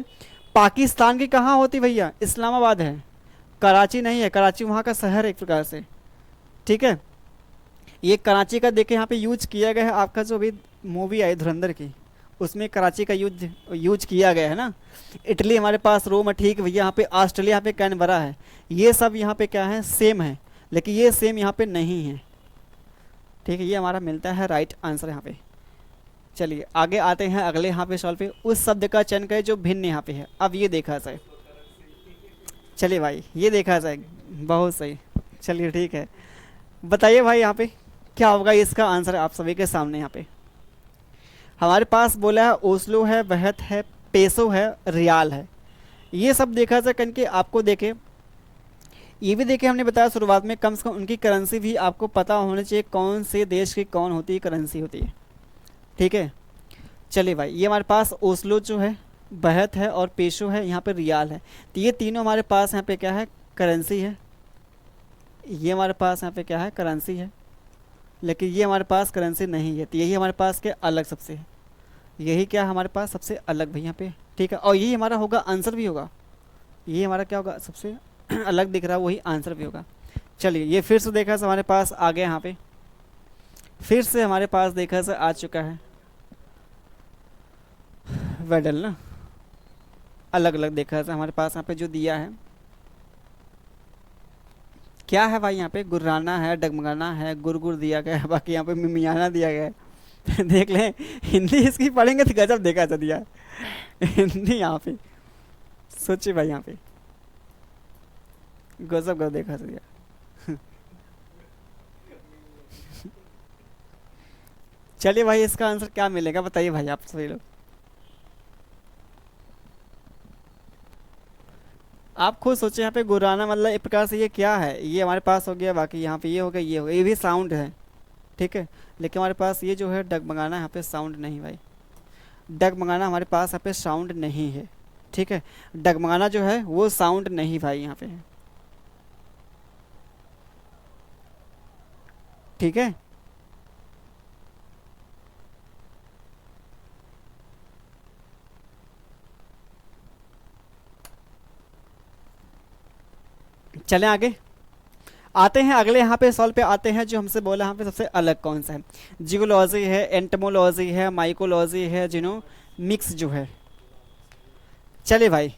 पाकिस्तान की कहाँ होती है भैया, इस्लामाबाद है, कराची नहीं है, कराची वहाँ का शहर है एक प्रकार से। ठीक है, ये कराची का देखे यहाँ पे यूज किया गया है, आपका जो अभी मूवी आई धुरंधर की, उसमें कराची का यूज यूज किया गया है ना। इटली हमारे पास रोम है, ठीक है भैया, यहाँ पे ऑस्ट्रेलिया, यहाँ पे कैनबरा है। ये सब यहाँ पे क्या है, सेम है, लेकिन ये सेम यहाँ पे नहीं है। ठीक है, ये हमारा मिलता है राइट आंसर यहाँ पे। चलिए आगे आते हैं अगले यहाँ पे सवाल पे, उस शब्द का चयन करें जो भिन्न यहाँ पे है। अब ये देखा जाए, चलिए भाई ये देखा जाए, बहुत सही। चलिए ठीक है, बताइए भाई यहाँ पे क्या होगा इसका आंसर आप सभी के सामने। यहाँ पे हमारे पास बोला है ओस्लो है, वहत है, पेसो है, रियाल है। ये सब देखा जाए करके आपको देखे, ये भी देखे हमने बताया शुरुआत में, कम से कम उनकी करेंसी भी आपको पता होनी चाहिए, कौन से देश की कौन होती है करेंसी होती है। ठीक है, चलिए भाई ये हमारे पास ओस्लो जो है, बहत है और पेशो है, यहाँ पे रियाल है। तो ये तीनों हमारे पास यहाँ पे क्या है, करेंसी है। ये हमारे पास यहाँ पे क्या है, करेंसी है, लेकिन ये हमारे पास करेंसी नहीं है। तो यही हमारे पास क्या अलग सबसे है, यही क्या हमारे पास सबसे अलग भाई यहाँ पे। ठीक है, और यही हमारा होगा आंसर भी होगा, ये हमारा क्या होगा सबसे अलग दिख रहा है, वही आंसर भी होगा। चलिए ये फिर से देखा से हमारे पास आ गया, यहाँ पे फिर से हमारे पास देखा से आ चुका है वेडल ना, अलग अलग देखा से हमारे पास यहाँ पे जो दिया है क्या है भाई, यहाँ पे गुर्राना है, डगमगाना है, गुरगुर दिया गया है, बाकी यहाँ पे मिमियाना दिया गया है। देख लें, हिंदी इसकी पढ़ेंगे तो गजब देखा था दिया है। हिंदी यहाँ पे सोचिए भाई, यहाँ पे गजब गजब देखा था दिया। चलिए भाई इसका आंसर क्या मिलेगा, बताइए भाई आप सभी लोग, आप खुद सोचे। यहाँ पे गुराना मतलब एक प्रकार से ये क्या है, ये हमारे पास हो गया, बाकी यहाँ पे ये हो गया, ये हो गया, ये भी साउंड है। ठीक है, लेकिन हमारे पास ये जो है डगमगाना, यहाँ पे साउंड नहीं भाई, डगमगाना हमारे पास यहाँ पे साउंड नहीं है। ठीक है, डगमगाना जो है वो साउंड नहीं भाई यहाँ पे है। ठीक है, चलें आगे, आते हैं अगले यहाँ पे सवाल पे आते हैं, जो हमसे बोला यहाँ पे सबसे अलग कौन सा है। जियोलॉजी है, एंटमोलॉजी है, माइकोलॉजी है, जिनो मिक्स जो है। चलिए भाई,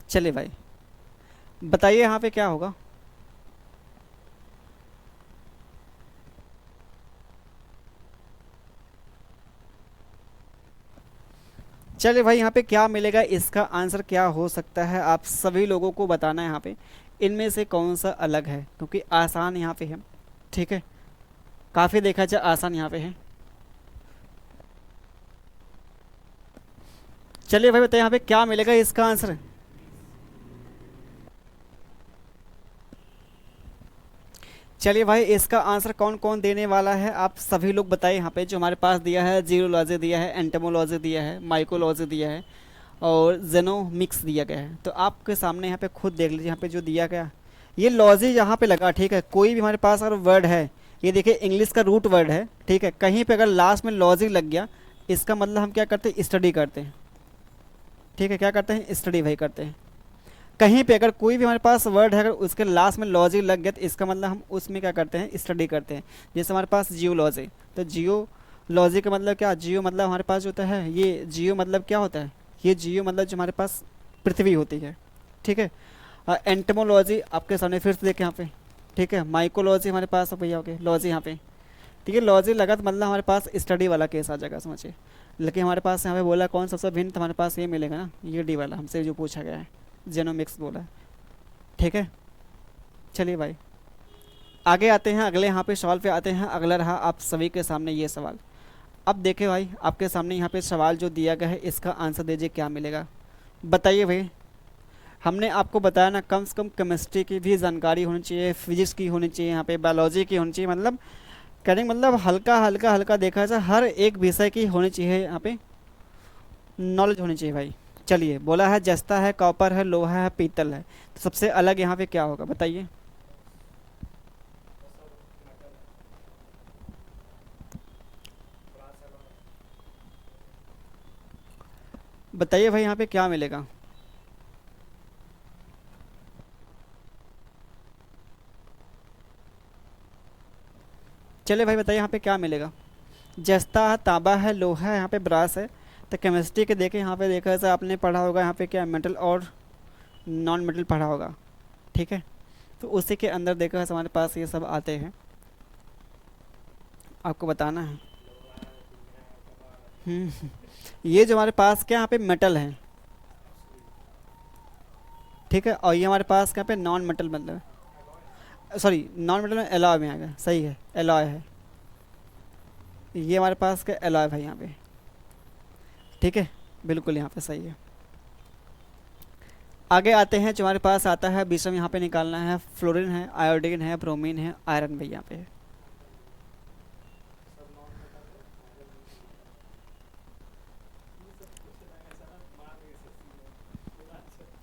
चलिए भाई बताइए यहाँ पे क्या होगा। चलिए भाई यहाँ पे क्या मिलेगा, इसका आंसर क्या हो सकता है, आप सभी लोगों को बताना है यहाँ पे इनमें से कौन सा अलग है, क्योंकि आसान यहाँ पे है। ठीक है, काफ़ी देखा जाए आसान यहाँ पे है। चलिए भाई बताइए यहाँ पे क्या मिलेगा इसका आंसर। चलिए भाई इसका आंसर कौन कौन देने वाला है, आप सभी लोग बताइए यहाँ पे। जो हमारे पास दिया है, जीरोलॉजी दिया है, एंटोमोलॉजी दिया है, माइकोलॉजी दिया है और जेनोमिक्स दिया गया है। तो आपके सामने यहाँ पे खुद देख लीजिए यहाँ पे जो दिया गया, ये लॉजी यहाँ पे लगा। ठीक है, कोई भी हमारे पास अगर वर्ड है, ये देखिए इंग्लिश का रूट वर्ड है। ठीक है, कहीं पे अगर लास्ट में लॉजिक लग गया, इसका मतलब हम क्या करते हैं, स्टडी करते हैं। ठीक है, क्या करते हैं, स्टडी भाई करते हैं। कहीं पे अगर कोई भी हमारे पास वर्ड है, अगर उसके लास्ट में लॉजिक लग गया, तो इसका मतलब हम उसमें क्या करते हैं, स्टडी करते हैं। जैसे हमारे पास जियोलॉजी, तो जियोलॉजी का मतलब क्या, जियो मतलब हमारे पास जो होता है, ये जियो मतलब क्या होता है, ये जियो मतलब जो हमारे पास पृथ्वी होती है। ठीक है, एंटमोलॉजी आपके सामने फिर से देखें यहाँ पे। ठीक है, माइकोलॉजी हमारे पास भैया हो गए, लॉजी यहाँ पे। ठीक है, लॉजी लगा तो मतलब हमारे पास स्टडी वाला केस आ जाएगा, समझिए। लेकिन हमारे पास यहाँ पे बोला कौन सबसे भिन्न, तो हमारे पास ये मिलेगा ना, ये डी वाला हमसे जो पूछा गया है, जेनोमिक्स बोला है। ठीक है, चलिए भाई आगे आते हैं, अगले यहाँ पे सवाल पे आते हैं। अगला रहा आप सभी के सामने ये सवाल। अब देखें भाई, आपके सामने यहाँ पे सवाल जो दिया गया है, इसका आंसर दीजिए क्या मिलेगा, बताइए भाई। हमने आपको बताया ना, कम से कम केमिस्ट्री की भी जानकारी होनी चाहिए, फिजिक्स की होनी चाहिए, यहाँ पे बायोलॉजी की होनी चाहिए, मतलब कहने का मतलब हल्का हल्का हल्का देखा जाए हर एक विषय की होनी चाहिए यहाँ पे, नॉलेज होनी चाहिए भाई। चलिए, बोला है जस्ता है, कॉपर है, लोहा है, पीतल है, तो सबसे अलग यहाँ पे क्या होगा बताइए। बताइए भाई यहाँ पे क्या मिलेगा। चलिए भाई बताइए यहाँ पे क्या मिलेगा। जस्ता है, तांबा है, लोहा है, यहाँ पे ब्रास है। तो केमिस्ट्री के देखें यहाँ पे देखा जाए, आपने पढ़ा होगा यहाँ पे क्या, मेटल और नॉन मेटल पढ़ा होगा। ठीक है, तो उसी के अंदर देखा जाए हमारे पास ये सब आते हैं, आपको बताना है। ये जो हमारे पास क्या यहाँ पे मेटल है। ठीक है, और ये हमारे पास क्या पे नॉन मेटल मतलब, सॉरी नॉन मेटल में एलॉय में आ गया, सही है, एलॉय है। ये हमारे पास क्या एलॉय भाई यहाँ पे। ठीक है, बिल्कुल यहाँ पे सही है। आगे आते हैं, जो हमारे पास आता है विषम यहाँ पे निकालना है, फ्लोरीन है, आयोडीन है, ब्रोमीन है, आयरन भाई यहाँ पे है।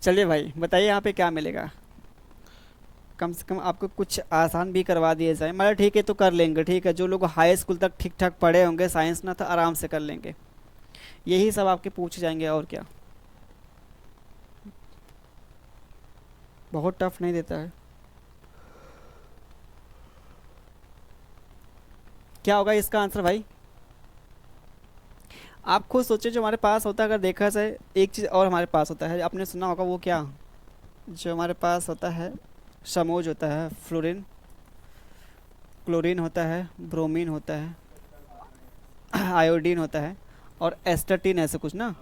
चलिए भाई बताइए यहाँ पे क्या मिलेगा। कम से कम आपको कुछ आसान भी करवा दिए जाए, मतलब ठीक है तो कर लेंगे। ठीक है, जो लोग हाई स्कूल तक ठीक ठाक पढ़े होंगे साइंस ना, तो आराम से कर लेंगे। यही सब आपके पूछ जाएंगे और क्या, बहुत टफ नहीं देता है। क्या होगा इसका आंसर भाई, आप खुद सोचो। जो हमारे पास होता है, अगर देखा जाए एक चीज़ और हमारे पास होता है, आपने सुना होगा वो क्या, जो हमारे पास होता है समोज होता है, फ्लोरीन, क्लोरीन होता है, ब्रोमीन होता है, आयोडीन होता है और एस्टाटीन, ऐसे कुछ ना।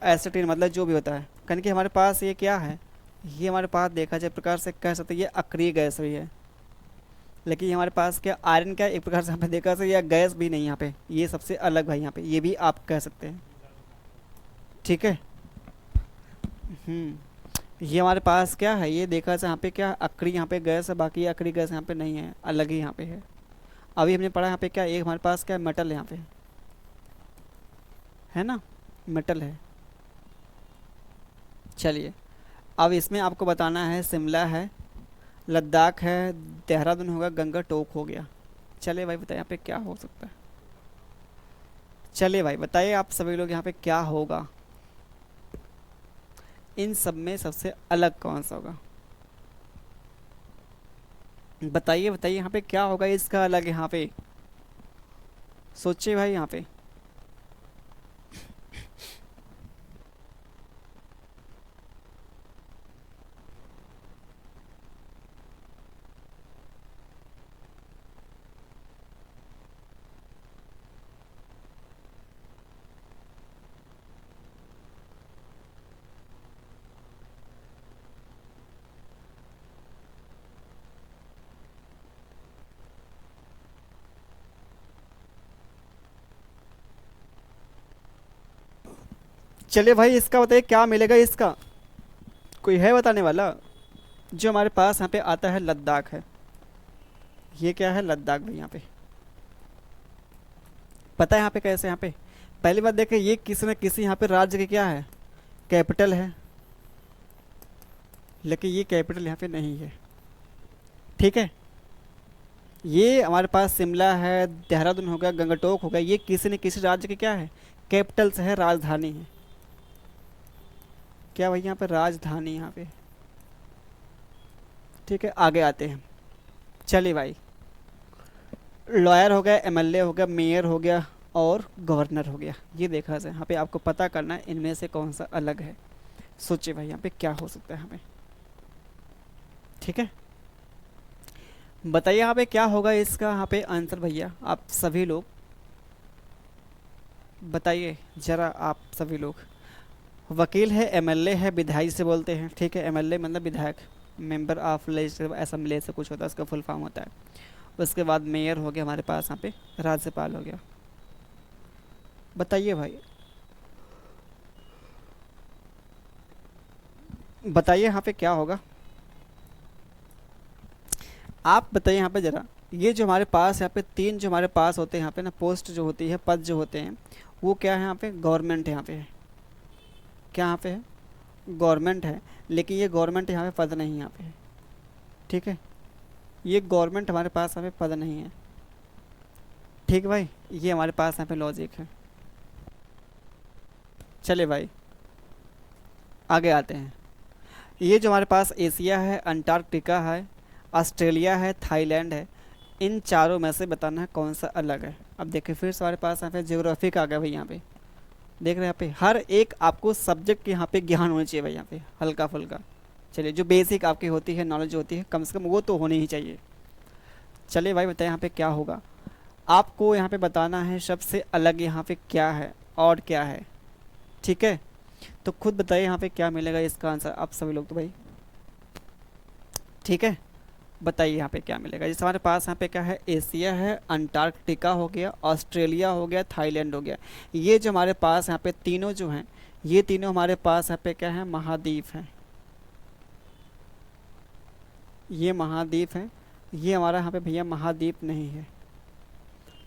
एस्टाटीन मतलब जो भी होता है, कहने कि हमारे पास ये क्या है, ये हमारे पास देखा जाए प्रकार से कह सकते हैं ये अक्रिय गैस भी है। लेकिन ये हमारे पास क्या आयरन का एक प्रकार से हमें देखा से, या गैस भी नहीं यहाँ पे, ये सबसे अलग भाई यहाँ पे, ये भी आप कह सकते हैं। ठीक है, ये हमारे पास क्या है, ये देखा जाए यहाँ पे क्या अक्री, यहाँ पे गैस है, बाकी अक्री गैस यहाँ पे नहीं है, अलग ही यहाँ पे है। अभी हमने पढ़ा यहाँ पे क्या, एक हमारे पास क्या मेटल है यहाँ पे, है ना, मेटल है। चलिए, अब इसमें आपको बताना है, शिमला है, लद्दाख है, देहरादून होगा, गंगा टोक हो गया। चलिए भाई बताइए यहाँ पे क्या हो सकता है। चलिए भाई बताइए आप सभी लोग यहाँ पे क्या होगा, इन सब में सबसे अलग कौन सा होगा, बताइए बताइए यहाँ पे क्या होगा इसका अलग यहाँ पे, सोचिए भाई यहाँ पे। चलिए भाई इसका बताइए क्या मिलेगा इसका, कोई है बताने वाला। जो हमारे पास यहाँ पे आता है लद्दाख है, ये क्या है लद्दाख भाई यहाँ पे, पता है यहाँ पे कैसे, यहाँ पे पहली बात देखें ये किसी न किसी यहाँ पे राज्य की क्या है कैपिटल है, लेकिन ये कैपिटल यहाँ पे नहीं है। ठीक है, ये हमारे पास शिमला है, देहरादून हो गया, गंगटोक हो गया, ये किसी न किसी राज्य की क्या है कैपिटल्स है, राजधानी है। क्या भाई यहाँ पे राजधानी यहाँ पे। ठीक है आगे आते हैं। चलिए भाई, लॉयर हो गया, एमएलए हो गया, मेयर हो गया और गवर्नर हो गया, ये देखा जाए यहाँ पे आपको पता करना है इनमें से कौन सा अलग है। सोचिए भाई यहाँ पे क्या हो सकता है हमें। ठीक है, बताइए यहाँ पे क्या होगा इसका यहाँ पे आंसर भैया, आप सभी लोग बताइए जरा, आप सभी लोग। वकील है, एमएलए है, विधायक से बोलते हैं। ठीक है, एमएलए मतलब विधायक, मेंबर ऑफ लेजिस्लेटिव असेंबली से कुछ होता है, उसका फुल फॉर्म होता है। उसके बाद मेयर हो गया हमारे पास यहाँ पे, राज्यपाल हो गया। बताइए भाई, बताइए यहाँ पे क्या होगा, आप बताइए यहाँ पे ज़रा। ये जो हमारे पास यहाँ पे तीन जो हमारे पास होते हैं यहाँ पे ना, पोस्ट जो होती है, पद जो होते हैं, वो क्या है यहाँ पे गवर्नमेंट यहाँ पे है, क्या यहाँ पे है गवर्नमेंट है, लेकिन ये गवर्नमेंट यहाँ पे पद नहीं यहाँ पे है। ठीक है, ये गवर्नमेंट हमारे पास यहाँ पे पद नहीं है। ठीक भाई, ये हमारे पास यहाँ पे लॉजिक है। चले भाई आगे आते हैं। ये जो हमारे पास एशिया है, अंटार्कटिका है, ऑस्ट्रेलिया है, थाईलैंड है, इन चारों में से बताना है कौन सा अलग है। अब देखिए फिर से हमारे पास यहाँ पे ज्योग्राफिक आ गया भाई, यहाँ पे देख रहे हैं यहाँ पे हर एक आपको सब्जेक्ट के यहाँ पे ज्ञान होना चाहिए भाई, यहाँ पे हल्का फुल्का। चलिए जो बेसिक आपकी होती है नॉलेज होती है, कम से कम वो तो होनी ही चाहिए। चलिए भाई बताइए यहाँ पे क्या होगा, आपको यहाँ पे बताना है सबसे अलग यहाँ पे क्या है और क्या है। ठीक है, तो खुद बताइए यहाँ पे क्या मिलेगा इसका आंसर, आप सभी लोग तो भाई। ठीक है, बताइए यहाँ पे क्या मिलेगा। जैसे हमारे पास यहाँ पे क्या है, एशिया है, अंटार्कटिका हो गया, ऑस्ट्रेलिया हो गया, थाईलैंड हो गया। ये जो हमारे पास यहाँ पे तीनों जो हैं, ये तीनों हमारे पास यहाँ पे क्या है महाद्वीप हैं, ये महाद्वीप हैं। ये हमारा यहाँ पे भैया महाद्वीप नहीं है।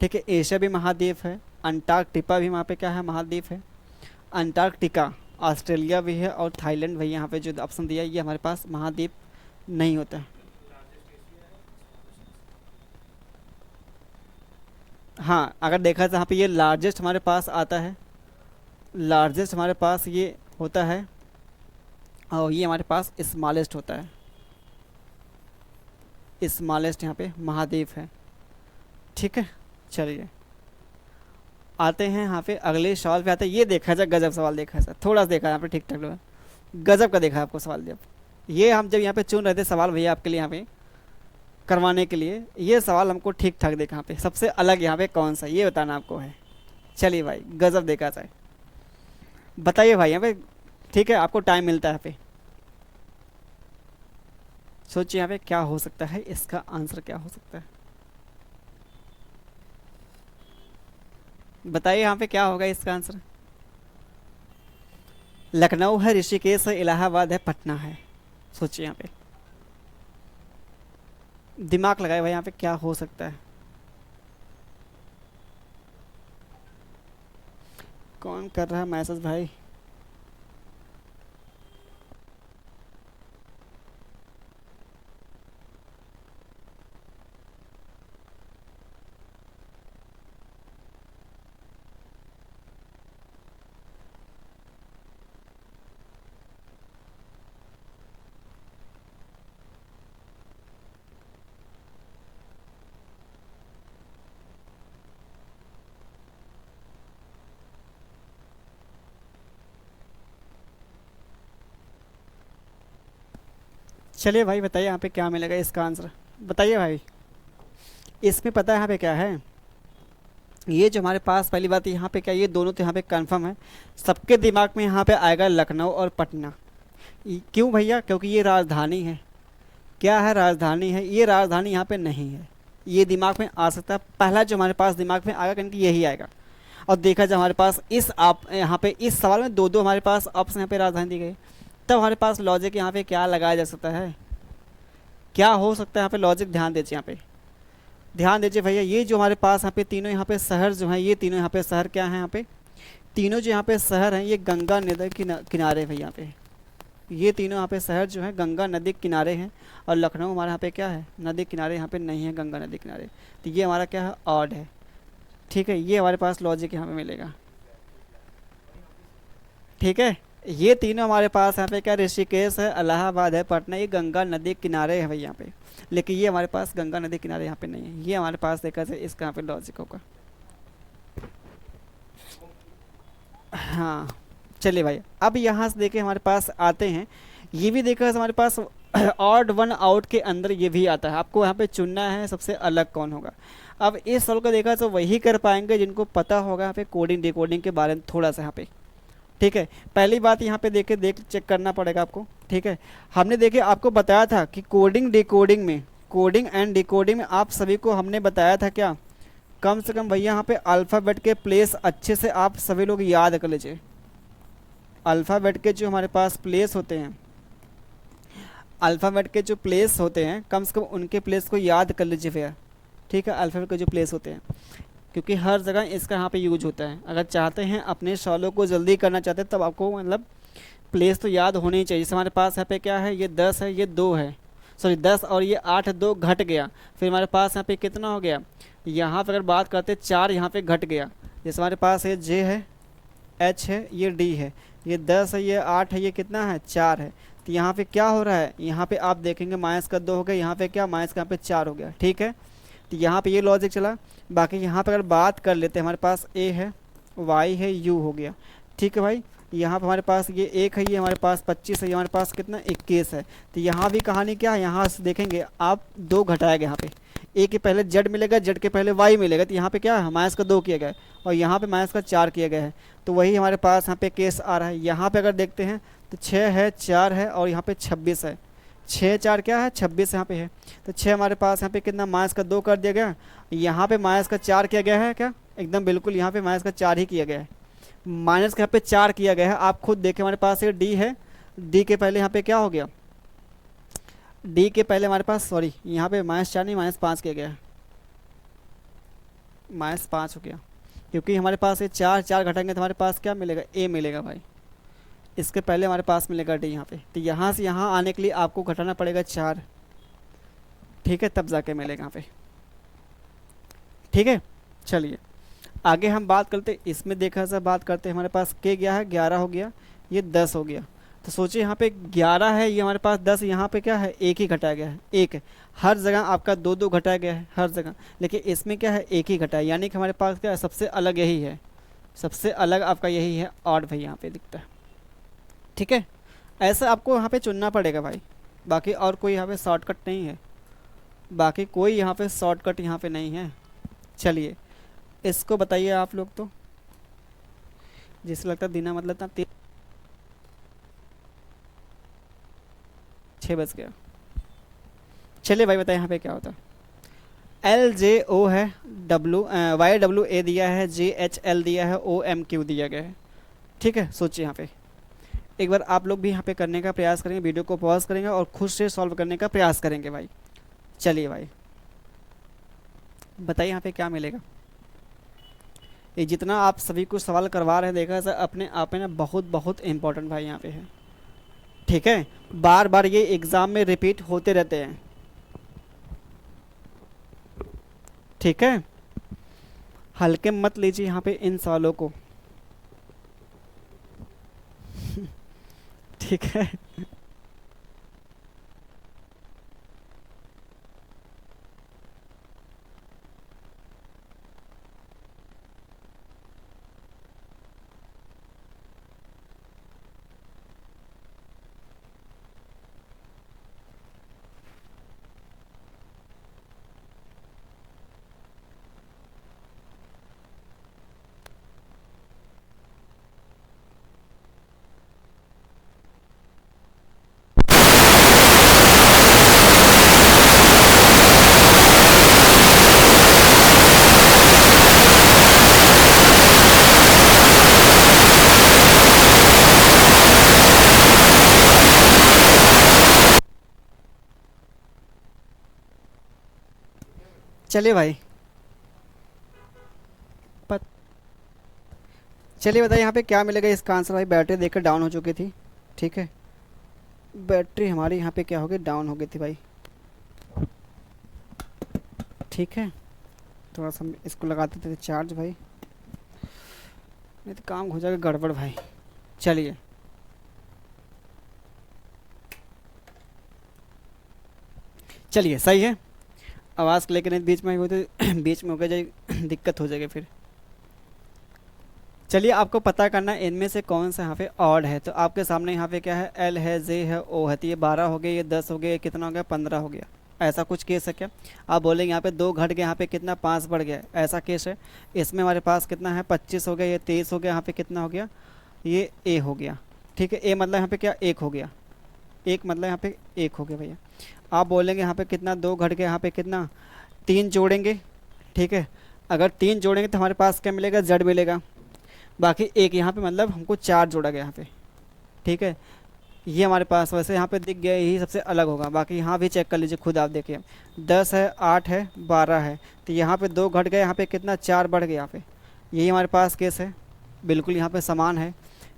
ठीक है, एशिया भी महाद्वीप है, अंटार्कटिका भी वहाँ पे क्या है महाद्वीप है, अंटार्कटिका ऑस्ट्रेलिया भी है, और थाईलैंड भैया यहाँ पे जो ऑप्शन दिया है ये हमारे पास महाद्वीप नहीं होता है। हाँ अगर देखा जाए यहाँ पे ये लार्जेस्ट हमारे पास आता है, लार्जेस्ट हमारे पास ये होता है, और ये हमारे पास स्मॉलेस्ट होता है, स्मॉलेस्ट यहाँ पे महाद्वीप है। ठीक है, चलिए आते हैं यहाँ पे अगले सवाल पे आते हैं। ये देखा जाए गजब सवाल देखा जाए, थोड़ा सा देखा यहाँ पे ठीक ठाक लोग, गजब का देखा आपको सवाल जब ये हम जब यहाँ पे चुन रहे थे सवाल भैया आपके लिए यहाँ पे करवाने के लिए, ये सवाल हमको ठीक ठाक देखा यहाँ पे सबसे अलग यहाँ पे कौन सा ये बताना आपको है। चलिए भाई गजब देखा जाए, बताइए भाई यहाँ पे। ठीक है, आपको टाइम मिलता है यहाँ पे, सोचिए यहाँ पे क्या हो सकता है, इसका आंसर क्या हो सकता है, बताइए यहाँ पे क्या होगा इसका आंसर। लखनऊ है, ऋषिकेश है, इलाहाबाद है, पटना है। सोचिए यहाँ पे, दिमाग लगाए भाई यहाँ पे क्या हो सकता है। कौन कर रहा है मैसेज भाई, चलिए भाई बताइए यहाँ पे क्या मिलेगा इसका आंसर, बताइए भाई। इसमें पता है यहाँ पे क्या है, ये जो हमारे पास पहली बात यहाँ पे क्या, ये दोनों तो यहाँ पे कंफर्म है, सबके दिमाग में यहाँ पे आएगा लखनऊ और पटना। क्यों भैया, क्योंकि ये राजधानी है, क्या है राजधानी है, ये राजधानी यहाँ पे नहीं है, ये दिमाग में आ सकता है, पहला जो हमारे पास दिमाग में आएगा क्योंकि यही आएगा। और देखा जाए हमारे पास इस आप यहाँ पे इस सवाल में दो दो हमारे पास ऑप्शन यहाँ पे राजधानी दी गई, तब हमारे पास लॉजिक यहाँ पे क्या लगाया जा सकता है, क्या हो सकता है यहाँ पे लॉजिक। ध्यान दीजिए यहाँ पे, ध्यान दीजिए भैया, ये जो हमारे पास यहाँ पे तीनों यहाँ पे शहर जो हैं, ये तीनों यहाँ पे शहर क्या हैं, यहाँ पे तीनों जो यहाँ पे शहर हैं ये गंगा नदी के किनारे भैया यहाँ पे, ये तीनों यहाँ पे शहर जो हैं गंगा नदी के किनारे हैं। और लखनऊ हमारे यहाँ पे क्या है, नदी किनारे यहाँ पे नहीं है, गंगा नदी किनारे। तो ये हमारा क्या है, ऑड है। ठीक है, ये हमारे पास लॉजिक यहाँ पे मिलेगा। ठीक है, ये तीनों हमारे पास यहाँ पे क्या, ऋषिकेश है, इलाहाबाद है, पटना, ये गंगा नदी किनारे है भाई यहाँ पे। लेकिन ये हमारे पास गंगा नदी किनारे यहाँ पे नहीं है, ये हमारे पास देखा जाए इसका यहाँ पे लॉजिक होगा। हाँ, चलिए भाई, अब यहाँ से देखे हमारे पास आते हैं, ये भी देखा हमारे पास ऑड वन आउट के अंदर ये भी आता है, आपको यहाँ पे चुनना है सबसे अलग कौन होगा। अब इस सवाल को देखा तो वही कर पाएंगे जिनको पता होगा यहाँ पे कोडिंग डिकोडिंग के बारे में थोड़ा सा यहाँ पे। ठीक है, पहली बात यहाँ पे देख चेक करना पड़ेगा आपको। ठीक है, हमने देखे आपको बताया था कि कोडिंग डिकोडिंग में, कोडिंग एंड डिकोडिंग में आप सभी को हमने बताया था क्या, कम से कम भैया यहाँ पे अल्फ़ाबेट के प्लेस अच्छे से आप सभी लोग याद कर लीजिए। अल्फ़ाबेट के जो हमारे पास प्लेस होते हैं, अल्फ़ाबेट के जो प्लेस होते हैं कम से कम उनके प्लेस को याद कर लीजिए भैया। ठीक है, अल्फ़ाबेट के जो प्लेस होते हैं, क्योंकि हर जगह इसका यहाँ पे यूज होता है। अगर चाहते हैं अपने सवालों को जल्दी करना चाहते हैं तब आपको मतलब प्लेस तो याद होनी ही चाहिए। जैसे हमारे पास यहाँ पे क्या है, ये 10 है, ये 2 है, सॉरी 10 और ये 8, 2 घट गया, फिर हमारे पास यहाँ पे कितना हो गया, यहाँ पर अगर बात करते 4 यहाँ पे घट गया। जैसे हमारे पास ये जे है, एच है, ये डी है, ये 10 है, ये 8 है, ये कितना है 4 है। तो यहाँ पे क्या हो रहा है, यहाँ पे आप देखेंगे माइनस का 2 हो गया, यहाँ पे क्या माइनस का यहाँ पे 4 हो गया। ठीक है, तो यहाँ पे ये लॉजिक चला। बाकी यहाँ पे अगर बात कर लेते हैं, हमारे पास ए है, वाई है, यू हो गया। ठीक है भाई, यहाँ पे हमारे पास ये 1 है, ये हमारे पास 25 है, ये हमारे पास कितना 21 है। तो यहाँ भी कहानी क्या है, यहाँ से देखेंगे आप 2 घटाया गया, यहाँ पे ए के पहले जेड मिलेगा, जेड के पहले वाई मिलेगा, तो यहाँ पे क्या है माइनस का 2 किया गया है और यहाँ पे माइनस का 4 किया गया है। तो वही हमारे पास यहाँ पे केस आ रहा है। यहाँ पे अगर देखते हैं तो 6 है, 4 है और यहाँ पे 26 है, 6 4 क्या है 26 यहाँ पे है। तो 6 हमारे पास यहाँ पे कितना माइनस का 2 कर दिया गया, यहाँ पे माइनस का 4 किया गया है क्या, एकदम बिल्कुल यहाँ पे माइनस का 4 ही किया गया है, माइनस का यहाँ पे 4 किया गया है। आप खुद देखें, हमारे पास ये डी है, डी के पहले यहाँ पे क्या हो गया, डी के पहले हमारे पास सॉरी यहाँ पे -4 नहीं -5 किया गया है, -5 हो गया, क्योंकि हमारे पास ये 4 4 घटाएंगे तो हमारे पास क्या मिलेगा, ए मिलेगा भाई। इसके पहले हमारे पास मिलेगा डी यहाँ पे, तो यहाँ से यहाँ आने के लिए आपको घटाना पड़ेगा 4। ठीक है, तब जाके मिलेगा यहाँ पे। ठीक है, चलिए आगे हम बात करते, इसमें देखा जाए बात करते हैं, हमारे पास के गया है 11 हो गया, ये 10 हो गया। तो सोचिए यहाँ पे 11 है, ये हमारे पास 10, यहाँ पे क्या है एक ही घटाया गया है, एक है। हर जगह आपका 2 2 घटाया गया है हर जगह, लेकिन इसमें क्या है एक ही घटाया, यानी कि हमारे पास क्या है सबसे अलग यही है, सबसे अलग आपका यही है ऑड भाई यहाँ पे दिखता है। ठीक है, ऐसा आपको यहाँ पे चुनना पड़ेगा भाई, बाकी और कोई यहाँ पे शॉर्टकट नहीं है, बाकी कोई यहाँ पे शॉर्टकट यहाँ पे नहीं है। चलिए इसको बताइए आप लोग, तो जिससे लगता है दीना मतलब ना 6 बज गया। चलिए भाई बताइए यहाँ पे क्या होता है, एल जे ओ है, डब्लू वाई डब्लू ए दिया है, जे एच एल दिया है, ओ एम क्यू दिया गया है। ठीक है, सोचिए यहाँ पे एक बार आप लोग भी यहाँ पे करने का प्रयास करेंगे, वीडियो को पॉज करेंगे और खुद से सॉल्व करने का प्रयास करेंगे भाई। चलिए भाई बताइए यहाँ पे क्या मिलेगा। ये जितना आप सभी को सवाल करवा रहे हैं देखा सर, अपने आप में ना बहुत बहुत इम्पोर्टेंट भाई यहाँ पे है। ठीक है, बार बार ये एग्ज़ाम में रिपीट होते रहते हैं। ठीक है, हल्के मत लीजिए यहाँ पे इन सवालों को। ठीक है, चलिए भाई, पत चलिए बताइए यहाँ पे क्या मिलेगा इसका आंसर। भाई बैटरी देखकर डाउन हो चुकी थी, ठीक है, बैटरी हमारी यहाँ पे क्या हो गई, डाउन हो गई थी भाई, ठीक है। थोड़ा सा हम इसको लगा देते थे चार्ज भाई, नहीं तो काम हो जाएगा गड़बड़ भाई। चलिए, चलिए सही है। आवाज़ लेके नहीं बीच में हो तो बीच में हो गया जाए दिक्कत हो जाएगी फिर। चलिए, आपको पता करना है इनमें से कौन सा यहाँ पे ऑड है। तो आपके सामने यहाँ पे क्या है, एल है, जे है, ओ है। तो ये 12 हो गया, ये 10 हो गया, ये कितना हो गया, 15 हो गया। ऐसा कुछ केस है क्या? आप बोलेंगे यहाँ पे 2 घट गया, यहाँ पे कितना 5 बढ़ गया, ऐसा केस है। इसमें हमारे पास कितना है, 25 हो गया, ये 23 हो गया, यहाँ पे कितना हो गया, ये ए हो गया, ठीक है। ए मतलब यहाँ पे क्या, 1 हो गया, 1 मतलब यहाँ पे 1 हो गया भैया। आप बोलेंगे यहाँ पे कितना 2 घट गया, यहाँ पे कितना 3 जोड़ेंगे, ठीक है। अगर 3 जोड़ेंगे तो हमारे पास क्या मिलेगा, जेड मिलेगा। बाकी एक यहाँ पे मतलब हमको 4 जोड़ा गया यहाँ पे, ठीक है। ये हमारे पास वैसे यहाँ पे दिख गया, यही सबसे अलग होगा। बाकी यहाँ भी चेक कर लीजिए खुद, आप देखिए 10 है, 8 है, 12 है। तो यहाँ पे 2 घट गए, यहाँ पे कितना 4 बढ़ गया यहाँ पे। यही हमारे पास केस है, बिल्कुल यहाँ पे समान है।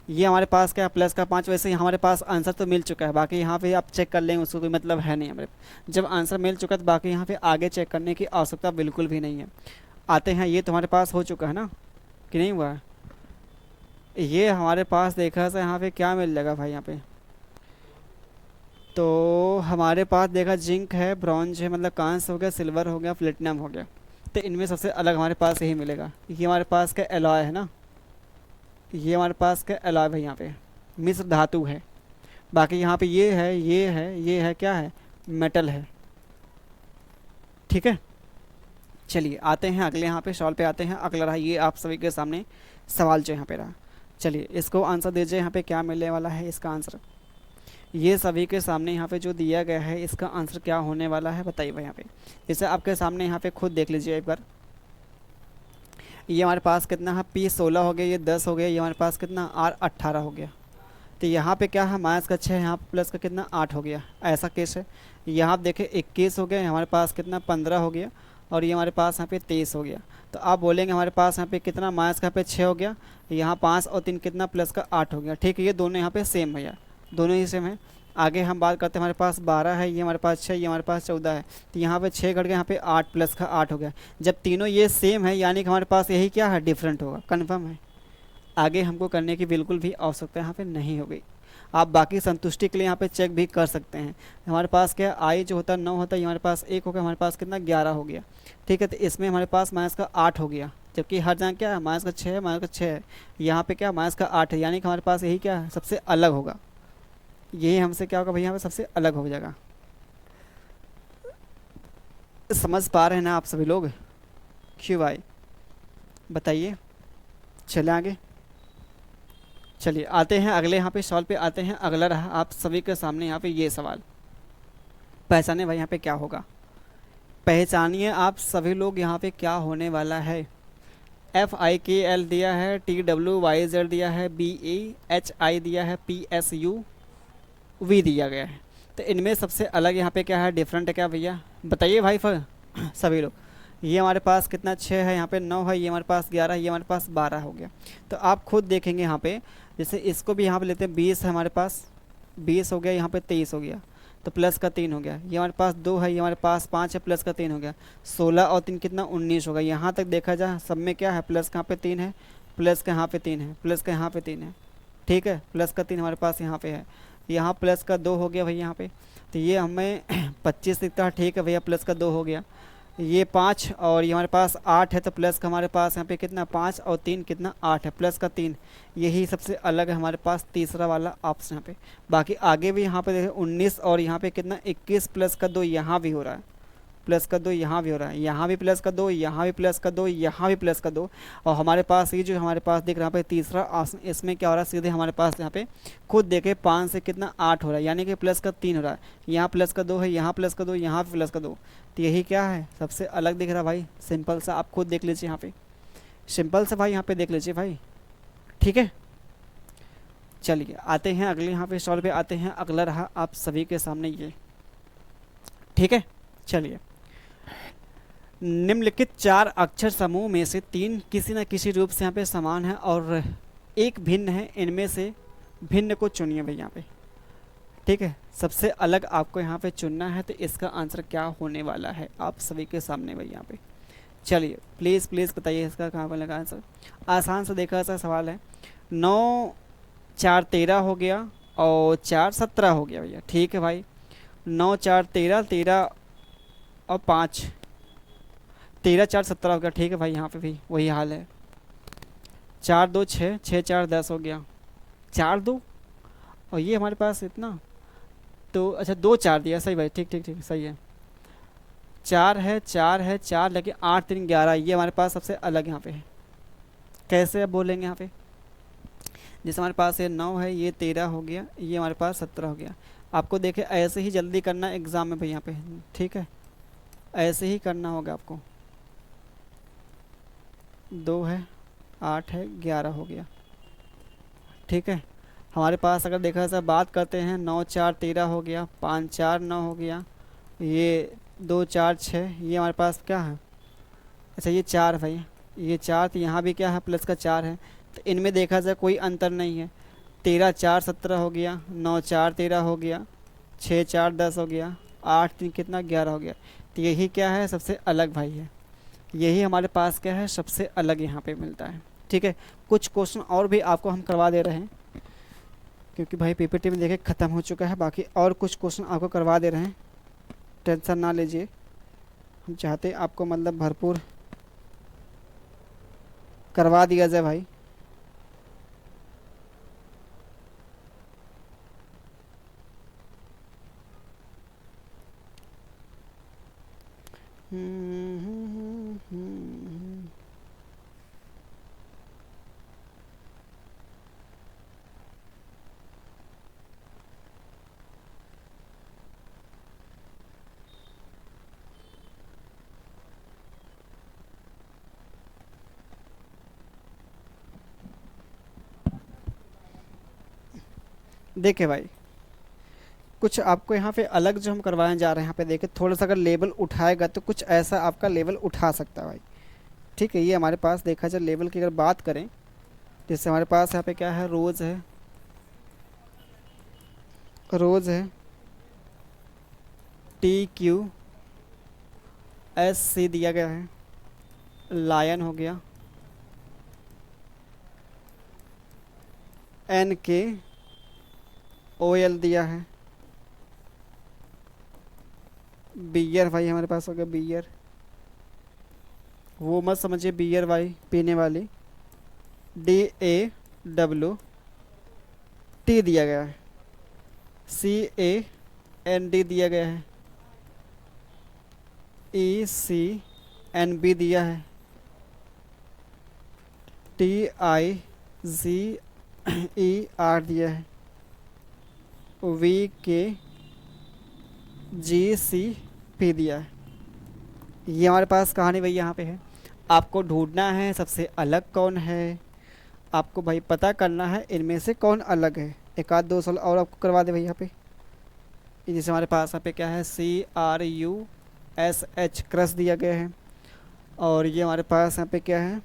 ये हमारे पास क्या, प्लस का 5। वैसे हमारे पास आंसर तो मिल चुका है, बाकी यहाँ पे आप चेक कर लेंगे, उसको कोई मतलब है नहीं हमारे। जब आंसर मिल चुका है तो बाकी यहाँ पे आगे चेक करने की आवश्यकता बिल्कुल भी नहीं है। आते हैं, ये तुम्हारे पास हो चुका है ना कि नहीं हुआ है? ये हमारे पास देखा था यहाँ पे क्या मिल जाएगा भाई यहाँ पे। तो हमारे पास देखा जिंक है, ब्रॉन्ज है, मतलब कांस्य हो गया, सिल्वर हो गया, प्लेटिनम हो गया। तो इनमें सबसे अलग हमारे पास यही मिलेगा। ये हमारे पास का एलॉय है ना, ये हमारे पास का एलॉय भाई यहाँ पे मिश्र धातु है। बाकी यहाँ पे ये है, ये है, ये है, क्या है, मेटल है, ठीक है। चलिए आते हैं अगले यहाँ पे सवाल पे आते हैं। अगला रहा ये आप सभी के सामने सवाल जो यहाँ पे रहा। चलिए इसको आंसर दीजिए, यहाँ पे क्या मिलने वाला है इसका आंसर। ये सभी के सामने यहाँ पे जो दिया गया है इसका आंसर क्या होने वाला है बताइए भाई यहाँ पे। जैसे आपके सामने यहाँ पे खुद देख लीजिए एक बार। ये हमारे पास कितना है, P16 हो गया, ये 10 हो गया, ये हमारे पास कितना R18 हो गया। तो यहाँ पे क्या है, माइनस का 6, यहाँ प्लस का कितना 8 हो गया, ऐसा केस है। यहाँ आप देखें 21 हो गया, हमारे पास कितना 15 हो गया, और ये हमारे पास यहाँ पे 23 हो गया। तो आप बोलेंगे हमारे पास यहाँ पे कितना, माइनस का यहाँ पे 6 हो गया, यहाँ 5 और 3 कितना, प्लस का 8 हो गया, ठीक है। ये दोनों यहाँ पे सेम भैया, दोनों ही सेम है। आगे हम बात करते हैं, हमारे पास 12 है, ये हमारे पास 6, ये हमारे पास 14 है। तो यहाँ पे 6 घट गया, यहाँ पे 8 प्लस का 8 हो गया। जब तीनों ये सेम है यानी कि हमारे पास यही क्या है, डिफरेंट होगा, कन्फर्म है। आगे हमको करने की बिल्कुल भी आवश्यकता यहाँ पे नहीं हो गई। आप बाकी संतुष्टि के लिए यहाँ पे चेक भी कर सकते हैं। हमारे पास क्या, आई जो होता है 9 होता है, ये हमारे पास 1 हो गया, हमारे पास कितना 11 हो गया, ठीक है। तो इसमें हमारे पास माइनस का 8 हो गया, जबकि हर जगह क्या है, माइनस का 6 है, माइनस का 6 है। यहाँ पे क्या, माइनस का 8 है, यानी कि हमारे पास यही क्या है, सबसे अलग होगा। यही हमसे क्या होगा भैया, यहाँ पे सबसे अलग हो जाएगा। समझ पा रहे हैं ना आप सभी लोग? क्यों भाई बताइए, चले आगे। चलिए आते हैं अगले यहाँ पे सवाल पे आते हैं। अगला रहा आप सभी के सामने यहाँ पे ये सवाल, पहचाने भाई यहाँ पे क्या होगा, पहचानिए आप सभी लोग यहाँ पे क्या होने वाला है। FIKL दिया है, TWYZ दिया है, BEHI दिया है, PSUV दिया गया है। तो इनमें सबसे अलग यहाँ पे क्या है, डिफरेंट है क्या भैया बताइए भाई सभी लोग। ये हमारे पास कितना 6 है, यहाँ पे 9 है, ये हमारे पास 11 है, ये हमारे पास 12 हो गया। तो आप खुद देखेंगे यहाँ पे, जैसे इसको भी यहाँ पे लेते हैं, 20 है हमारे पास, 20 हो गया, यहाँ पे 23 हो गया, तो प्लस का 3 हो गया। ये हमारे पास 2 है, ये हमारे पास 5 है, प्लस का 3 हो गया, 16 और 3 कितना 19 होगा। यहाँ तक देखा जाए सब में क्या है, प्लस का यहाँ पे 3 है, प्लस का यहाँ पे 3 है, प्लस का यहाँ पे 3 है, ठीक है। प्लस का 3 हमारे पास यहाँ पे है, यहाँ प्लस का 2 हो गया भैया यहाँ पे। तो ये हमें 25 दिखता है, ठीक है भैया, प्लस का 2 हो गया। ये 5 और ये हमारे पास 8 है, तो प्लस का हमारे पास यहाँ पे कितना 5 और 3 कितना 8 है, प्लस का 3। यही सबसे अलग है हमारे पास तीसरा वाला ऑप्शन यहाँ पे। बाकी आगे भी यहाँ पे देखें 19 और यहाँ पे कितना 21, प्लस का 2 यहाँ भी हो रहा है, प्लस का 2 यहाँ भी हो रहा है, यहाँ भी प्लस का 2, यहाँ भी प्लस का 2, यहाँ भी प्लस का 2। और हमारे पास ये जो हमारे पास दिख रहा है तीसरा ऑप्शन, इसमें क्या हो रहा है, सीधे हमारे पास यहाँ पे खुद देखे 5 से कितना 8 हो रहा है, यानी कि प्लस का 3 हो रहा है। यहाँ प्लस का 2 है, यहाँ प्लस का 2, यहाँ भी प्लस का 2। तो यही क्या है, सबसे अलग दिख रहा है भाई। सिंपल सा आप खुद देख लीजिए यहाँ पे, सिंपल सा भाई यहाँ पे देख लीजिए भाई, ठीक है। चलिए आते हैं अगले यहाँ पे सवाल पे आते हैं। अगला रहा आप सभी के सामने ये, ठीक है। चलिए निम्नलिखित चार अक्षर समूह में से तीन किसी न किसी रूप से यहाँ पे समान है और एक भिन्न है, इनमें से भिन्न को चुनिए भाई यहाँ पे। ठीक है, सबसे अलग आपको यहाँ पे चुनना है, तो इसका आंसर क्या होने वाला है आप सभी के सामने भाई यहाँ पे। चलिए प्लीज़ प्लीज़ बताइए इसका कहाँ पर लगा आंसर। आसान से देखा सा सवाल है। 9 4 13 हो गया और 4 17 हो गया भैया। ठीक है भाई, 9 4 13, 13 और 5, 13 4 17 हो गया। ठीक है भाई, यहाँ पे भी वही हाल है। 4 2 6, 6 4 10 हो गया। 4 2 और ये हमारे पास इतना, तो अच्छा 2 4 दिया, सही भाई, ठीक ठीक ठीक सही है। 4 है 4 है 4, लेकिन 8 3 11, ये हमारे पास सबसे अलग यहाँ पे है। कैसे अब बोलेंगे यहाँ पे, जैसे हमारे पास ये 9 है, ये 13 हो गया, ये हमारे पास 17 हो गया। आपको देखे ऐसे ही जल्दी करना एग्ज़ाम में भाई यहाँ पे। ठीक है, ऐसे ही करना होगा आपको। 2 है 8 है 11 हो गया। ठीक है, हमारे पास अगर देखा जाए बात करते हैं, 9 4 13 हो गया, 5 4 9 हो गया, ये 2 4 6, ये हमारे पास क्या है, अच्छा ये 4 भाई, ये 4, तो यहाँ भी क्या है प्लस का 4 है, तो इनमें देखा जाए कोई अंतर नहीं है। 13 4 17 हो गया, 9 4 13 हो गया, 6 4 10 हो गया, 8 3 कितना 11 हो गया। तो यही क्या है सबसे अलग भाई है, यही हमारे पास क्या है सबसे अलग यहाँ पे मिलता है। ठीक है, कुछ क्वेश्चन और भी आपको हम करवा दे रहे हैं, क्योंकि भाई पीपीटी में देखे ख़त्म हो चुका है, बाकी और कुछ क्वेश्चन आपको करवा दे रहे हैं, टेंशन ना लीजिए। हम चाहते हैं आपको मतलब भरपूर करवा दिया जाए भाई। देखे भाई, कुछ आपको यहाँ पे अलग जो हम करवाने जा रहे हैं, यहाँ पे देखे थोड़ा सा अगर लेवल उठाएगा तो कुछ ऐसा आपका लेवल उठा सकता है भाई। ठीक है, ये हमारे पास देखा जाए लेवल की अगर बात करें, जैसे हमारे पास यहाँ पे क्या है, रोज़ है, रोज़ है, TQSC दिया गया है, लायन हो गया, NKOL दिया है, बियर भाई हमारे पास हो गया बियर, वो मत समझिए बियर भाई पीने वाली, DAWT दिया गया है, CAND दिया गया है, ECNB दिया है, TIGER दिया है, VKGCP दिया है। ये हमारे पास कहानी भाई यहाँ पे है। आपको ढूंढना है सबसे अलग कौन है, आपको भाई पता करना है इनमें से कौन अलग है। एक आध दो साल और आपको करवा दे भाई यहाँ पे। ये जैसे हमारे पास यहाँ पे क्या है, CRUSH क्रश दिया गया है, और ये हमारे पास यहाँ पे क्या है,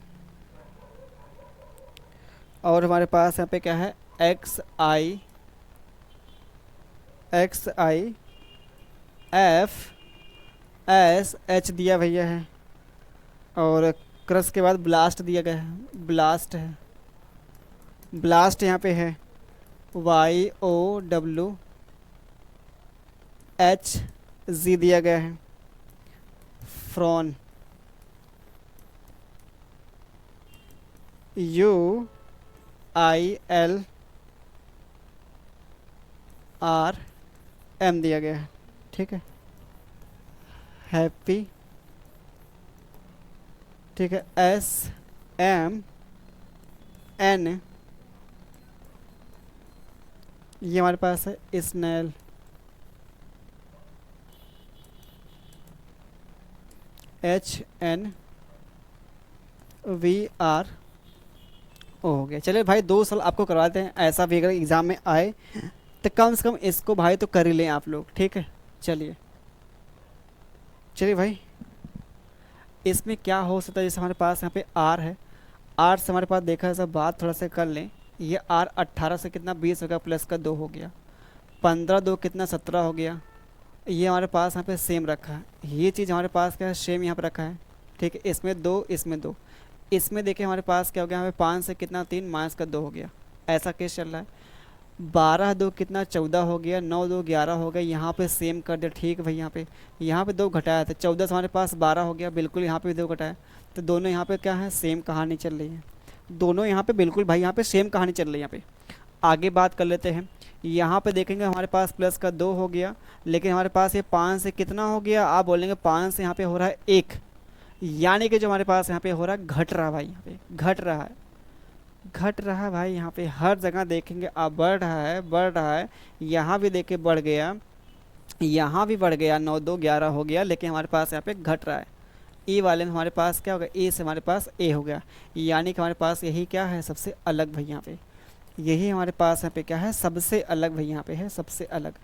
और हमारे पास यहाँ पे क्या है, XIFSH दिया भैया है, और क्रश के बाद ब्लास्ट दिया गया है, ब्लास्ट है, ब्लास्ट यहाँ पे है, YOWHZ दिया गया है, फ्रॉन, UILRM दिया गया है। ठीक है, हैप्पी, ठीक है, SMN, ये हमारे पास है स्नेल, HNVR हो गया। चलिए भाई 2 साल आपको करवाते हैं, ऐसा भी अगर एग्ज़ाम में आए तो कम से कम इसको भाई तो कर ही लें आप लोग। ठीक है, चलिए चलिए भाई, इसमें क्या हो सकता है, जैसे हमारे पास यहाँ पे आर है, आर से हमारे पास देखा है, सब बात थोड़ा सा कर लें। ये आर 18 से कितना 20 हो गया, प्लस का 2 हो गया, 15 2 कितना 17 हो गया। ये हमारे पास यहाँ पे सेम रखा है, ये चीज़ हमारे पास क्या है, सेम यहाँ पे रखा है। ठीक है, इसमें 2 इसमें 2, इसमें देखिए हमारे पास क्या हो गया, हमें 5 से कितना 3 माइनस का 2 हो गया। ऐसा केस चल रहा है। 12 2 कितना 14 हो गया, 9 2 11 हो गया, यहाँ पे सेम कर दिया। ठीक है भाई, यहाँ पे 2 घटाया था, 14 से हमारे पास 12 हो गया, बिल्कुल यहाँ पे भी 2 घटाया। तो दोनों यहाँ पे क्या है, सेम कहानी चल रही है। दोनों यहाँ पे बिल्कुल भाई, यहाँ पे सेम कहानी चल रही है। यहाँ पे आगे बात कर लेते हैं। यहाँ पे देखेंगे हमारे पास प्लस का 2 हो गया, लेकिन हमारे पास ये 5 से कितना हो गया, आप बोलेंगे 5 से यहाँ पे हो रहा है 1, यानी कि जो हमारे पास यहाँ पे हो रहा है घट रहा है भाई, यहाँ पे घट रहा है, घट रहा है भाई। यहाँ पे हर जगह देखेंगे आप बढ़ रहा है, बढ़ रहा है। यहाँ भी देखे बढ़ गया, यहाँ भी बढ़ गया, 9 2 11 हो गया, लेकिन हमारे पास यहाँ पे घट रहा है। ए वाले में हमारे पास क्या होगा, ए से हमारे पास ए हो गया, यानी कि हमारे पास यही क्या है, सबसे अलग भाई। यहाँ पे यही हमारे पास यहाँ पे क्या है, सबसे अलग भाई। यहाँ पे है सबसे अलग,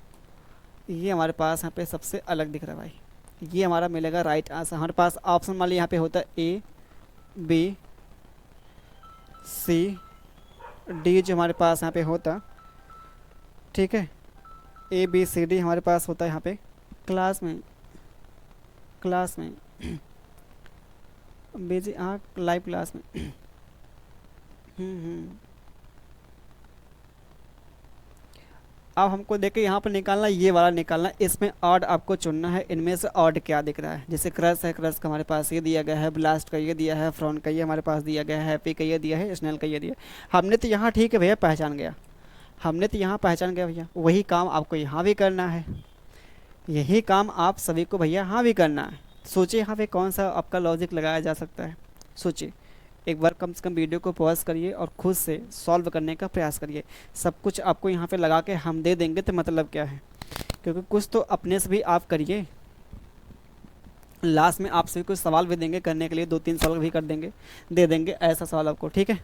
ये हमारे पास यहाँ पे सबसे अलग दिख रहा है भाई। ये हमारा मिलेगा राइट आंसर। हमारे पास ऑप्शन मान लीजिए यहाँ पे होता है ए बी सी डी, जो हमारे पास यहाँ पे होता, ठीक है, ए बी सी डी हमारे पास होता है यहाँ पे क्लास में, क्लास में बेजी, हाँ लाइव क्लास में। हम्म। अब हमको देखे यहाँ पर निकालना, ये वाला निकालना, इसमें ऑड आपको चुनना है। इनमें से ऑड क्या दिख रहा है, जैसे क्रश है, क्रश का हमारे पास ये दिया गया है, ब्लास्ट का ये दिया है, फ्रॉन का ये हमारे पास दिया गया है, हैप्पी का ये दिया है, स्नेल का ये दिया है। हमने तो यहाँ ठीक है भैया पहचान गया, हमने तो यहाँ पहचान गया भैया। वही काम आपको यहाँ भी करना है, यही काम आप सभी को भैया यहाँ भी करना है। सोचिए यहाँ पे कौन सा आपका लॉजिक लगाया जा सकता है, सोचिए। एक बार कम से कम वीडियो को पॉज करिए और खुद से सॉल्व करने का प्रयास करिए। सब कुछ आपको यहाँ पे लगा के हम दे देंगे तो मतलब क्या है, क्योंकि कुछ तो अपने से भी आप करिए। लास्ट में आपसे कुछ सवाल भी देंगे करने के लिए, 2 3 सवाल भी कर देंगे, दे देंगे ऐसा सवाल आपको, ठीक है।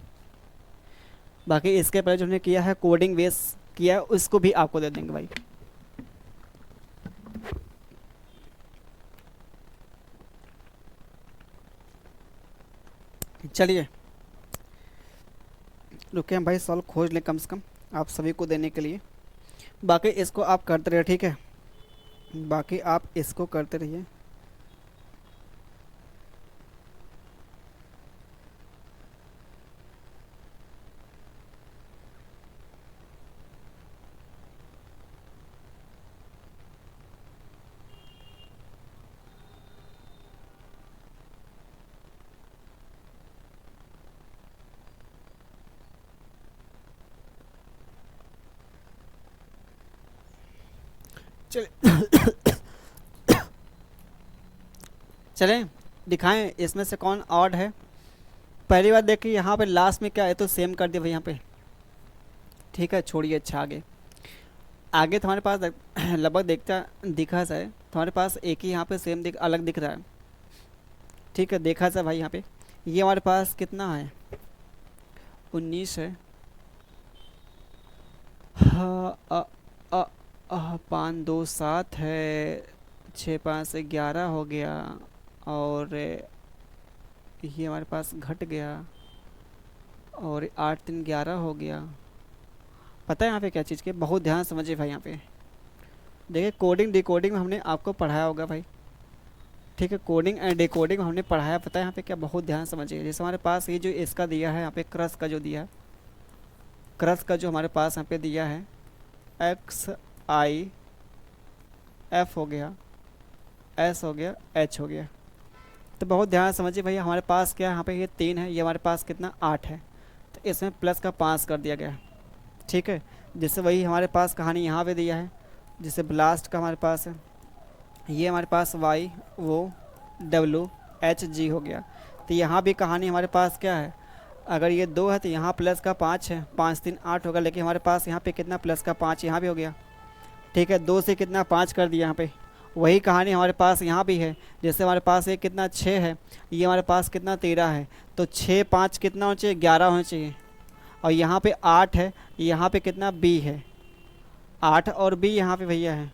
बाकी इसके पहले जो हमने किया है कोडिंग बेस किया है, उसको भी आपको दे देंगे भाई। चलिए रुके हम भाई, सॉल्व खोज लें कम से कम आप सभी को देने के लिए। बाकी इसको आप करते रहिए, ठीक है, बाकी आप इसको करते रहिए। चलिए चलें दिखाएं इसमें से कौन ऑड है। पहली बात देखिए यहाँ पे लास्ट में क्या है, तो सेम कर दिया भाई यहाँ पे, ठीक है। छोड़िए, अच्छा आगे, आगे तो हमारे पास लगभग देखता दिखा जाए तो हमारे पास एक ही यहाँ पे सेम अलग दिख रहा है, ठीक है। देखा जाए भाई यहाँ पे ये हमारे पास कितना है, 19 है, हाँ 5 2 7 है, 6 5 से 11 हो गया, और ये हमारे पास घट गया, और 8 3 11 हो गया। पता है यहाँ पे क्या चीज़ के, बहुत ध्यान समझिए भाई। यहाँ पे देखिए कोडिंग डिकोडिंग में हमने आपको पढ़ाया होगा भाई, ठीक है। कोडिंग एंड डिकोडिंग में हमने पढ़ाया, पता है यहाँ पे क्या, बहुत ध्यान समझिए। जैसे हमारे पास ये जो इसका दिया है यहाँ पे, क्रश का जो दिया है, क्रश का जो हमारे पास यहाँ पे दिया है, एक्स आई एफ हो गया, एस हो गया, एच हो गया। तो बहुत ध्यान समझिए भैया, हमारे पास क्या है यहाँ पे, ये 3 है, ये हमारे पास कितना 8 है, तो इसमें प्लस का 5 कर दिया गया, ठीक है। जिससे वही हमारे पास कहानी यहाँ पे दिया है, जिससे ब्लास्ट का हमारे पास है, ये हमारे पास वाई वो डब्लू एच जी हो गया। तो यहाँ भी कहानी हमारे पास क्या है, अगर ये 2 है तो यहाँ प्लस का 5 है, 5 3 8 होगा, लेकिन हमारे पास यहाँ पे कितना प्लस का 5 यहाँ भी हो गया, ठीक है। 2 से कितना 5 कर दिया यहाँ पे, वही कहानी हमारे पास यहाँ भी है। जैसे हमारे पास ये कितना 6 है, ये हमारे पास कितना 13 है, तो 6 5 कितना होना चाहिए, 11 होना चाहिए। और यहाँ पे 8 है, यहाँ पे कितना बी है, 8 और बी यहाँ पे भैया है,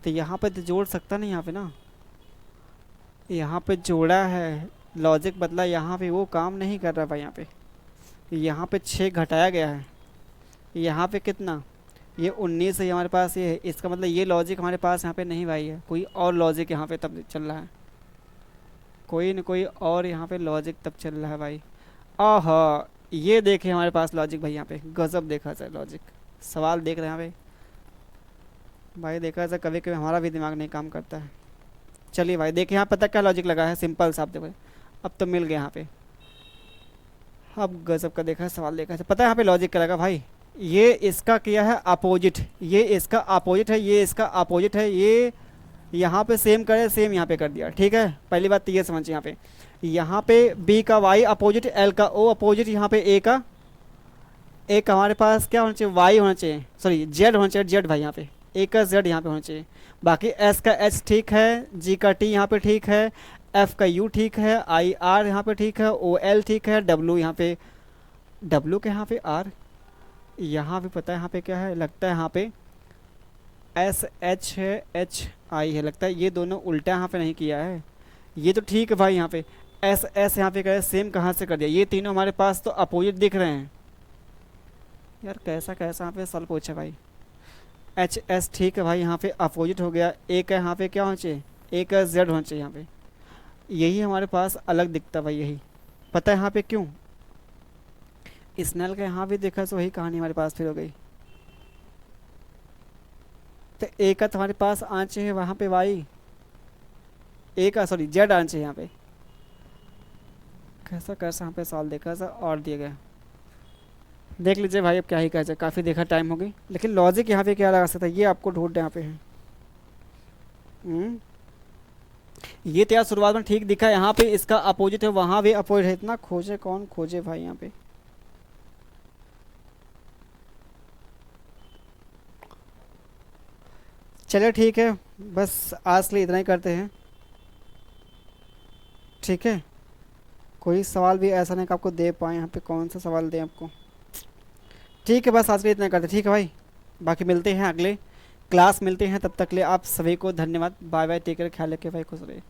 तो यहाँ पे तो जोड़ सकता नहीं यहाँ पे ना, यहाँ पे जोड़ा है, लॉजिक बदला, यहाँ पे वो काम नहीं कर रहा भाई। यहाँ पे 6 घटाया गया है, यहाँ पे कितना, ये 19 है हमारे पास, ये है। इसका मतलब ये लॉजिक हमारे पास यहाँ पे नहीं भाई है, कोई और लॉजिक यहाँ पे तब चल रहा है, कोई न कोई और यहाँ पे लॉजिक तब चल रहा है भाई। आहा, ये देखे हमारे पास लॉजिक भाई, यहाँ पे गजब देखा जाए लॉजिक। सवाल देख रहे हैं यहाँ पे भाई, देखा जाए कभी कभी हमारा भी दिमाग नहीं काम करता है। चलिए भाई देखिए, यहाँ पता क्या लॉजिक लगा है, सिंपल सा, आप देखो अब तो मिल गया यहाँ पे। अब गजब का देखा है सवाल, देखा है पता है यहाँ पे लॉजिक क्या लगा भाई, ये इसका किया है अपोजिट, ये इसका अपोजिट है, ये इसका अपोजिट है, ये यहाँ पे सेम करे, सेम यहाँ पे कर दिया। ठीक है, पहली बात तो ये समझिए, यहाँ पे बी का वाई अपोजिट, एल का ओ अपोजिट, यहाँ पे ए का हमारे पास क्या होना चाहिए, वाई होना चाहिए, सॉरी जेड होना चाहिए, जेड भाई यहाँ पे ए का जेड यहाँ पे होना चाहिए। बाकी एस का एच ठीक है, जी का टी यहाँ पे ठीक है, एफ का यू ठीक है, आई आर यहाँ पे ठीक है, ओ एल ठीक है, डब्लू यहाँ पे, डब्लू के यहाँ पे आर, यहाँ पे पता है यहाँ पे क्या है, लगता है यहाँ पे एस एच है, एच आई है, लगता है ये दोनों उल्टा यहाँ पे नहीं किया है। ये तो ठीक है भाई, यहाँ पे एस एस यहाँ पे करे, सेम कहाँ से कर दिया, ये तीनों हमारे पास तो अपोजिट दिख रहे हैं यार, कैसा कैसा यहाँ पे सवाल पूछा भाई। एच एस ठीक है भाई, यहाँ पे अपोजिट हो गया, ए का यहाँ पे क्या होना चाहिए, ए का जेड होना चाहिए यहाँ पे, यही हमारे पास अलग दिखता भाई, यही पता है यहाँ पे क्यों, स्नेल का यहाँ भी देखा तो वही कहानी हमारे पास फिर हो गई। तो ए का तुम्हारे पास आना चाहिए वहाँ पे वाई, ए का सॉरी जेड आना चाहिए यहाँ पे, कैसा कैसा यहाँ पे सवाल देखा था और दिया गया। देख लीजिए भाई, अब क्या ही कहा जाए, काफ़ी देखा, टाइम हो गई, लेकिन लॉजिक यहाँ पे क्या लगा सकता है ये आपको ढूंढना यहाँ पे है। हम्म, ये तो यार शुरुआत में ठीक दिखा, यहाँ पे इसका अपोजिट है, वहाँ भी अपोजिट है, इतना खोजे कौन खोजे भाई यहाँ पे। चलो ठीक है, बस आज के लिए इतना ही करते हैं। ठीक है, कोई सवाल भी ऐसा नहीं कि आपको दे पाए, यहाँ पे कौन सा सवाल दें आपको। ठीक है, बस आज के लिए इतना करते हैं, ठीक है भाई, बाकी मिलते हैं अगले क्लास, मिलते हैं, तब तक के लिए आप सभी को धन्यवाद, बाय बाय, टेक केयर, ख्याल रखिए भाई, खुश रहिए।